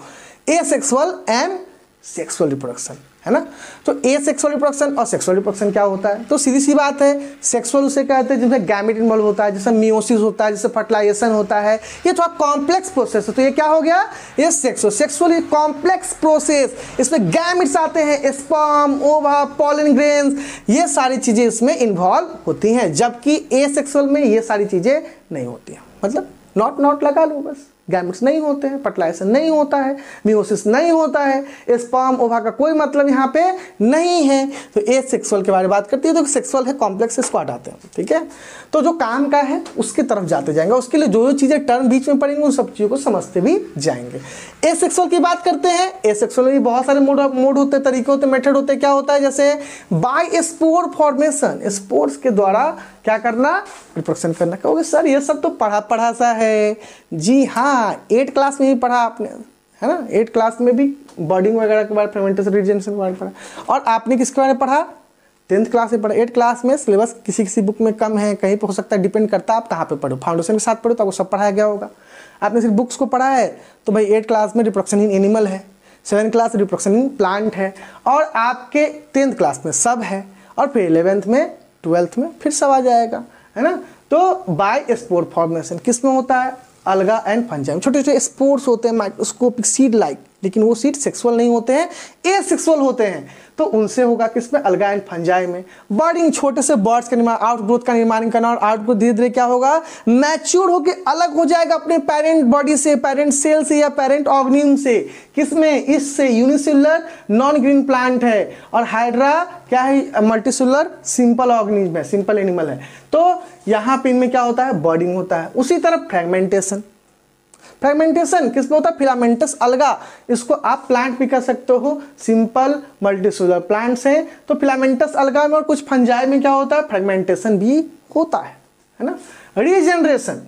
एसेक्सुअल एंड सेक्सुअल रिप्रोडक्शन, है ना। तो एसेक्सुअल रिप्रोडक्शन और सेक्सुअल रिप्रोडक्शन क्या होता है, तो सीधी सी बात है, सेक्सुअल उसे कहते हैं जिसमें गैमेट इन्वॉल्व होता है, जैसे मियोसिस होता है, जैसे फर्टिलाइजेशन होता है, ये थोड़ा कॉम्प्लेक्स प्रोसेस है। तो ये क्या हो गया, ये सेक्सुअल। सेक्सुअल ये कॉम्प्लेक्स प्रोसेस, इसमें गैमेट्स आते हैं, स्पर्म, ओवा, पॉलन ग्रेन्स, ये सारी चीज़ें इसमें इन्वॉल्व होती हैं। जबकि एसेक्सुअल में ये सारी चीज़ें नहीं होती हैं, मतलब नॉट लगा लो बस, गैमेट्स नहीं होते हैं, फर्टिलाइजेशन नहीं होता है, मियोसिस नहीं होता है, स्पर्म ओवा का कोई मतलब यहाँ पे नहीं है। तो एसेक्सुअल के बारे में बात करती है, तो सेक्सुअल है कॉम्प्लेक्स, इसको हटाते हैं, ठीक है। तो जो काम का है उसकी तरफ जाते जाएंगे, उसके लिए जो जो चीज़ें टर्म बीच में पड़ेंगे उन सब चीज़ों को समझते भी जाएंगे। एसेक्सुअल की बात करते हैं। एसेक्सुअल में भी बहुत सारे मोड होते हैं, तरीके होते हैं, मेथड होते हैं। क्या होता है, जैसे बाय स्पोर फॉर्मेशन, स्पोर्स के द्वारा क्या करना, रिप्रोडक्शन करना। कहोगे सर ये सब तो पढ़ा सा है। जी हाँ, 8 क्लास में ही पढ़ा आपने, है ना। 8 क्लास में भी बर्डिंग वगैरह के बारे में, फर्मेंटेशन रीजनरेशन के बारे में पढ़ा। और आपने किसके बारे में पढ़ा, 10th क्लास में पढ़ा। 8 क्लास में सिलेबस किसी बुक में कम है, कहीं पे हो सकता है, डिपेंड करता है आप कहाँ पे पढ़ो। फाउंडेशन के साथ पढ़ो तो आपको सब पढ़ाया गया होगा। आपने सिर्फ बुक्स को पढ़ा है तो भाई 8 क्लास में रिप्रोडक्शन इन एनिमल है, 7th class reproduction in plant है, और आपके 10th क्लास में सब है, और फिर 11th में 12th में फिर सब आ जाएगा, है ना। तो बाय स्पोर फॉर्मेशन किस में होता है, अलगा एंड फंजाई। छोटे छोटे स्पोर्स होते हैं माइक्रोस्कोपिक सीड लाइक, लेकिन वो सीड सेक्सुअल नहीं होते हैं, एसेक्सुअल होते हैं। तो उनसे होगा किसमें, अलगा एंड फंजाई में। बर्डिंग, छोटे से बर्ड्स का निर्माण, आउटग्रोथ का निर्माण करना, और आउटग्रोथ धीरे धीरे क्या होगा, मैच्योर होकर अलग हो जाएगा अपने पेरेंट बॉडी से, पेरेंट सेल से या पेरेंट ऑर्गेनिज्म से। किसमें, इससे यूनिसेलुलर नॉन ग्रीन प्लांट है, और हाइड्रा क्या है, मल्टीसेलुलर सिंपल ऑर्गेनिज्म है, सिंपल एनिमल है। तो यहाँ पे इनमें क्या होता है, बर्डिंग होता है। उसी तरह फ्रेगमेंटेशन, फ्रेगमेंटेशन किसमें होता है, फिलामेंटस अलगा। इसको आप प्लांट भी कर सकते हो, सिंपल मल्टीसेलुलर प्लांट्स हैं तो फिलामेंटस अलगा में, और कुछ फंजाई में क्या होता है, फ्रेगमेंटेशन भी होता है ना। रीजनरेशन,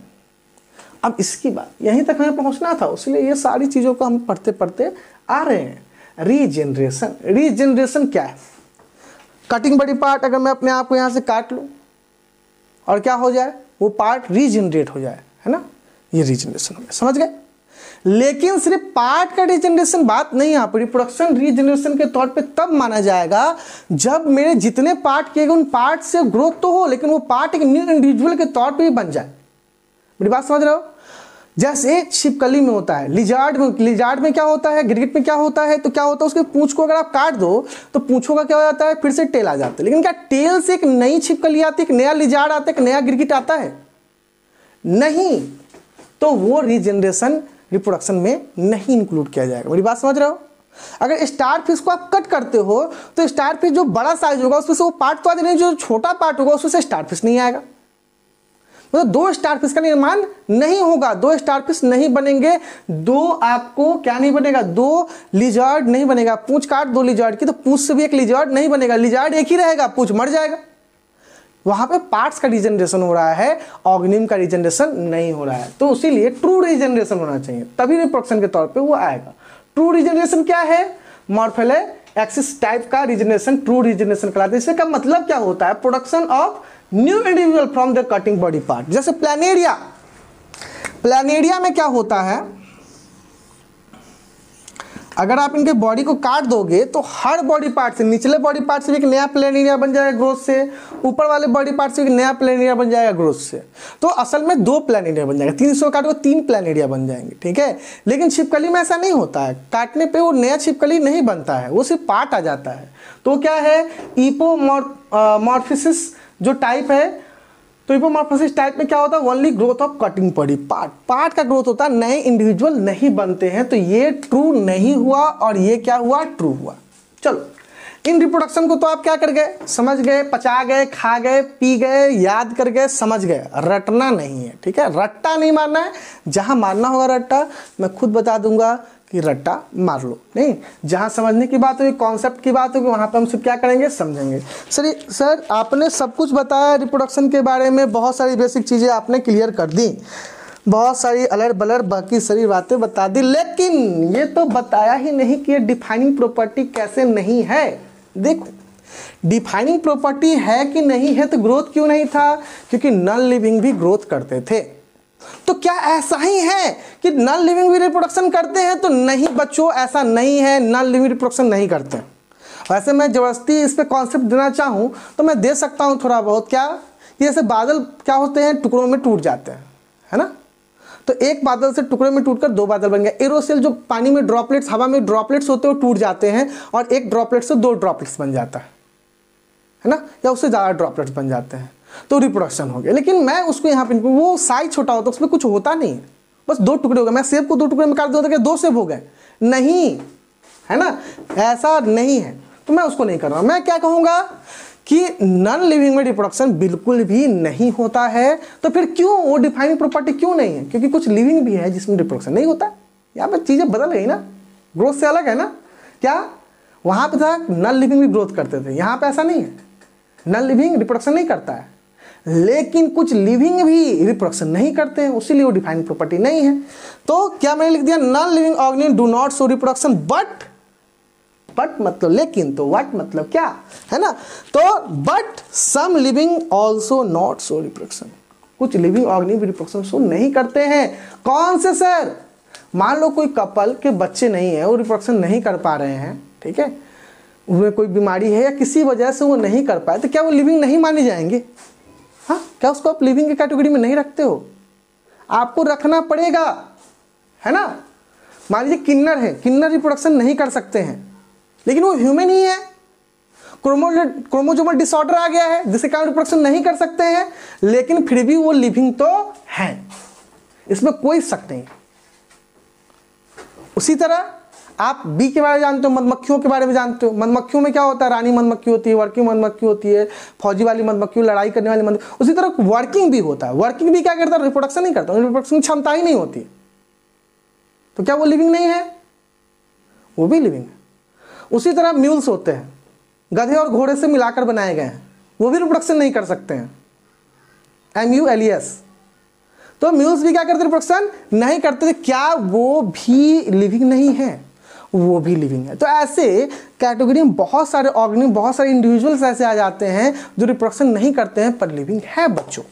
अब इसकी बात यहीं तक हमें पहुंचना था, इसलिए ये सारी चीज़ों को हम पढ़ते पढ़ते आ रहे हैं। रीजनरेशन, रीजनरेशन क्या है, कटिंग बॉडी पार्ट अगर मैं अपने आप को यहाँ से काट लूँ और क्या हो जाए, वो पार्ट रीजनरेट हो जाए, है ना, ये रीजनरेशन हो गया, समझ गए। लेकिन सिर्फ पार्ट का रीजनरेशन बात नहीं, यहाँ पर रिप्रोडक्शन रीजनरेशन के तौर पे तब माना जाएगा जब मेरे जितने पार्ट किए गए उन पार्ट से ग्रोथ तो हो, लेकिन वो पार्ट एक न्यू इंडिविजुअल के तौर पे भी बन जाए। मेरी बात समझ रहे हो। जैसे छिपकली में होता है, लिजार्ड में क्या होता है, गिरगिट में क्या होता है, तो क्या होता है, उसके पूंछ को अगर आप काट दो तो पूंछों का क्या हो जाता है, फिर से टेल आ जाता है। लेकिन क्या टेल से एक नई छिपकली आती है, एक नया लिजार्ड आता है, एक नया गिरगिट आता है? नहीं। तो वो रीजनरेशन रिप्रोडक्शन में नहीं इंक्लूड किया जाएगा। मेरी बात समझ रहे हो। अगर स्टार फिश को आप कट करते हो तो स्टार फिश जो बड़ा साइज होगा उसमें से वो पार्ट तो आ जाएगा, जो छोटा पार्ट होगा उसमें से स्टार फिश नहीं आएगा। मतलब 2 स्टार फिश का निर्माण नहीं होगा, 2 स्टार फिश नहीं बनेंगे, 2 आपको क्या नहीं बनेगा, 2 लिजार्ड नहीं बनेगा। पूंछ काट 2 लिजार्ड की तो पूंछ से भी एक लिजार्ड नहीं बनेगा, लिजार्ड एक ही रहेगा, पूंछ मर जाएगा। वहां पे पार्ट्स का रीजनरेशन हो रहा है, ऑर्गेनिज्म का रीजनरेशन नहीं हो रहा है। तो इसीलिए ट्रू रीजनरेशन होना चाहिए, तभी रिप्रोडक्शन के तौर पे वो आएगा। ट्रू रीजनरेशन क्या है, मॉर्फेले एक्सिस टाइप का रीजनरेशन ट्रू रीजनरेशन कहलाता है। इसका मतलब क्या होता है, production of new individual from the cutting body part. जैसे प्लानेरिया, प्लानेरिया में क्या होता है, अगर आप इनके बॉडी को काट दोगे तो हर बॉडी पार्ट से, निचले बॉडी पार्ट से भी एक नया प्लेनेरिया बन जाएगा ग्रोथ से, ऊपर वाले बॉडी पार्ट से एक नया प्लेनेरिया बन जाएगा ग्रोथ से। तो असल में 2 प्लेनेरिया बन जाएगा, 300 काटो 3 प्लेनेरिया बन जाएंगे, ठीक है। लेकिन छिपकली में ऐसा नहीं होता है, काटने पे वो नया छिपकली नहीं बनता है, वो सिर्फ पार्ट आ जाता है। तो क्या है, इपोमॉर्फिसिस जो टाइप है, तो इपोमॉर्फोसिस टाइप में क्या होता है, only growth of cutting body part, part का ग्रोथ होता है, नए इंडिविजुअल नहीं बनते हैं। तो ये ट्रू नहीं हुआ और ये क्या हुआ, ट्रू हुआ। चलो, इन रिप्रोडक्शन को तो आप क्या कर गए, समझ गए, पचा गए, खा गए, पी गए, याद कर गए, समझ गए, रटना नहीं है, ठीक है। रट्टा नहीं मारना है, जहां मारना होगा रट्टा मैं खुद बता दूंगा कि रट्टा मार लो, नहीं, जहाँ समझने की बात होगी, कॉन्सेप्ट की बात होगी, वहाँ पे हम सब क्या करेंगे, समझेंगे। सर आपने सब कुछ बताया रिप्रोडक्शन के बारे में, बहुत सारी बेसिक चीज़ें आपने क्लियर कर दी, बहुत सारी अलर बलर बाकी सारी बातें बता दी, लेकिन ये तो बताया ही नहीं कि ये डिफाइनिंग प्रॉपर्टी कैसे नहीं है। देखो, डिफाइनिंग प्रॉपर्टी है कि नहीं है, तो ग्रोथ क्यों नहीं था, क्योंकि नॉन लिविंग भी ग्रोथ करते थे। तो क्या ऐसा ही है कि नॉन लिविंग भी रिप्रोडक्शन करते हैं? तो नहीं बच्चों, ऐसा नहीं है, नॉन लिविंग रिप्रोडक्शन नहीं करते हैं। वैसे मैं जबरदस्ती इस पे कॉन्सेप्ट देना चाहूँ तो मैं दे सकता हूँ थोड़ा बहुत। क्या, जैसे बादल क्या होते हैं, टुकड़ों में टूट जाते हैं, है ना। तो एक बादल से टुकड़े में टूटकर 2 बादल बन गए। एरोसेल जो पानी में ड्रॉपलेट्स, हवा में ड्रॉपलेट्स होते हैं, वो टूट जाते हैं और एक ड्रॉपलेट से 2 ड्रॉपलेट्स बन जाता है ना, या उससे ज़्यादा ड्रॉपलेट्स बन जाते हैं, तो रिप्रोडक्शन हो गया। लेकिन मैं उसको यहाँ पे, वो साइज छोटा होता है, उसमें कुछ होता नहीं है, बस 2 टुकड़े हो गए, मैं सेब को 2 टुकड़े में काट दूँ तो क्या 2 सेब हो गए? नहीं, है ना, ऐसा नहीं है। तो मैं उसको नहीं कर रहा हूँ। मैं क्या कहूँगा कि नॉन लिविंग में रिप्रोडक्शन बिल्कुल भी नहीं होता है। तो फिर क्यों वो डिफाइनिंग प्रॉपर्टी क्यों नहीं है? क्योंकि कुछ लिविंग भी है जिसमें रिप्रोडक्शन नहीं होता। यहाँ पर चीज़ें बदल गई ना, ग्रोथ से अलग है ना। क्या वहाँ पे था नॉन लिविंग भी ग्रोथ करते थे, यहाँ पे ऐसा नहीं है। नॉन लिविंग रिप्रोडक्शन नहीं करता है, लेकिन कुछ लिविंग भी रिप्रोडक्शन नहीं करते हैं, उसीलिए वो डिफाइनिंग प्रॉपर्टी नहीं है। तो क्या मैंने लिख दिया, non living organism do not show reproduction but मतलब लेकिन, तो व्हाट मतलब क्या है ना। तो but some living also not show reproduction, कुछ लिविंग ऑर्गेनिज्म रिप्रोडक्शन शो नहीं करते हैं। कौन से सर? मान लो कोई कपल के बच्चे नहीं है, वो रिप्रोडक्शन नहीं कर पा रहे हैं, ठीक है, उन्हें कोई बीमारी है या किसी वजह से वो नहीं कर पाए, तो क्या वो लिविंग नहीं माने जाएंगे? हाँ, क्या उसको आप लिविंग की कैटेगरी में नहीं रखते हो? आपको रखना पड़ेगा, है ना। मान लीजिए किन्नर है, किन्नर रिप्रोडक्शन नहीं कर सकते हैं, लेकिन वो ह्यूमन ही है, क्रोमोसोमल डिसऑर्डर आ गया है जिसके कारण रिप्रोडक्शन नहीं कर सकते हैं, लेकिन फिर भी वो लिविंग तो है, इसमें कोई शक नहीं। उसी तरह आप बी के बारे में जानते हो, मधुमक्खियों के बारे में जानते हो। मधुमक्खियों में क्या होता है, रानी मधुमक्खी होती है, वर्किंग मधुमक्खी होती है, फौजी वाली मधुमक्खी, लड़ाई करने वाली मधुमक्खी। उसी तरह वर्किंग भी होता है, वर्किंग भी क्या करता है, रिप्रोडक्शन नहीं करता, रिप्रोडक्शन की क्षमता ही नहीं होती। तो क्या वो लिविंग नहीं है? वो भी लिविंग है। उसी तरह म्यूल्स होते हैं, गधे और घोड़े से मिलाकर बनाए गए हैं, वो भी रिप्रोडक्शन नहीं कर सकते हैं, MULES। तो म्यूल्स भी क्या करते, रिप्रोडक्शन नहीं करते। क्या वो भी लिविंग नहीं है? वो भी लिविंग है। तो ऐसे कैटेगरी में बहुत सारे ऑर्गेनिज्म, बहुत सारे इंडिविजुअल्स ऐसे आ जाते हैं जो रिप्रोडक्शन नहीं करते हैं पर लिविंग है बच्चों।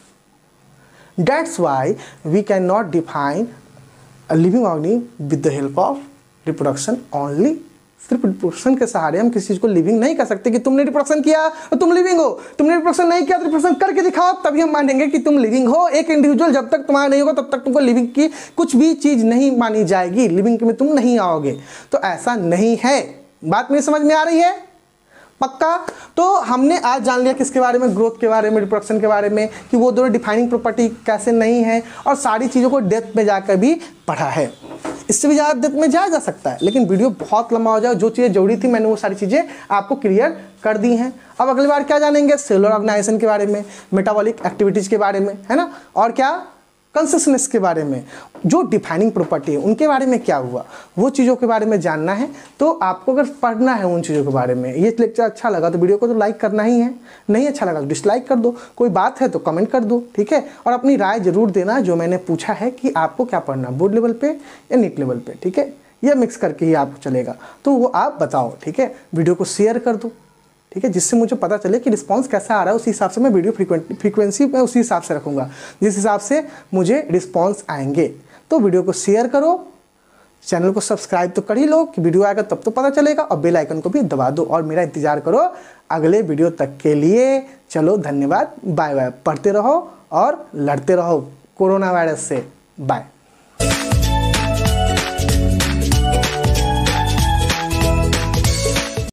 That's why we can not define a living organism with the help of reproduction only. सिर्फ रिप्रोडक्शन के सहारे हम किसी चीज को लिविंग नहीं कर सकते कि तुमने रिप्रोडक्शन किया तो तुम लिविंग हो, तुमने रिप्रोडक्शन नहीं किया तो रिप्रोडक्शन करके दिखाओ, तभी हम मानेंगे कि तुम लिविंग हो। एक इंडिविजुअल जब तक तुम्हारा नहीं होगा तब तक तुमको लिविंग की कुछ भी चीज नहीं मानी जाएगी, लिविंग में तुम नहीं आओगे। तो ऐसा नहीं है। बात मेरी समझ में आ रही है? पक्का। तो हमने आज जान लिया किसके बारे में, ग्रोथ के बारे में, रिप्रोडक्शन के बारे में, कि वो दोनों डिफाइनिंग प्रॉपर्टी कैसे नहीं है, और सारी चीज़ों को डेप्थ में जाकर भी पढ़ा है। इससे भी ज़्यादा डेप्थ में जाया जा सकता है, लेकिन वीडियो बहुत लंबा हो जाए। जो चीज़ें जरूरी थी मैंने वो सारी चीज़ें आपको क्लियर कर दी हैं। अब अगली बार क्या जानेंगे, सेलुलर ऑर्गेनाइजेशन के बारे में, मेटाबॉलिक एक्टिविटीज़ के बारे में, है ना, और क्या कंसिस्टेंस के बारे में, जो डिफाइनिंग प्रॉपर्टी है उनके बारे में क्या हुआ, वो चीज़ों के बारे में जानना है। तो आपको अगर पढ़ना है उन चीज़ों के बारे में, ये लेक्चर अच्छा लगा तो वीडियो को तो लाइक करना ही है, नहीं अच्छा लगा तो डिसलाइक कर दो, कोई बात है तो कमेंट कर दो, ठीक है। और अपनी राय जरूर देना जो मैंने पूछा है कि आपको क्या पढ़ना, बोर्ड लेवल पे या नीट लेवल पे, ठीक है, या मिक्स करके ही आपको चलेगा, तो वो आप बताओ, ठीक है। वीडियो को शेयर कर दो, ठीक है, जिससे मुझे पता चले कि रिस्पांस कैसा आ रहा है। उसी हिसाब से मैं वीडियो फ्रीक्वेंसी मैं उसी हिसाब से रखूँगा जिस हिसाब से मुझे रिस्पांस आएंगे। तो वीडियो को शेयर करो, चैनल को सब्सक्राइब तो कर ही लो कि वीडियो आएगा तब तो पता चलेगा, और बेल आइकन को भी दबा दो और मेरा इंतजार करो अगले वीडियो तक के लिए। चलो धन्यवाद, बाय बाय। पढ़ते रहो और लड़ते रहो कोरोना वायरस से। बाय।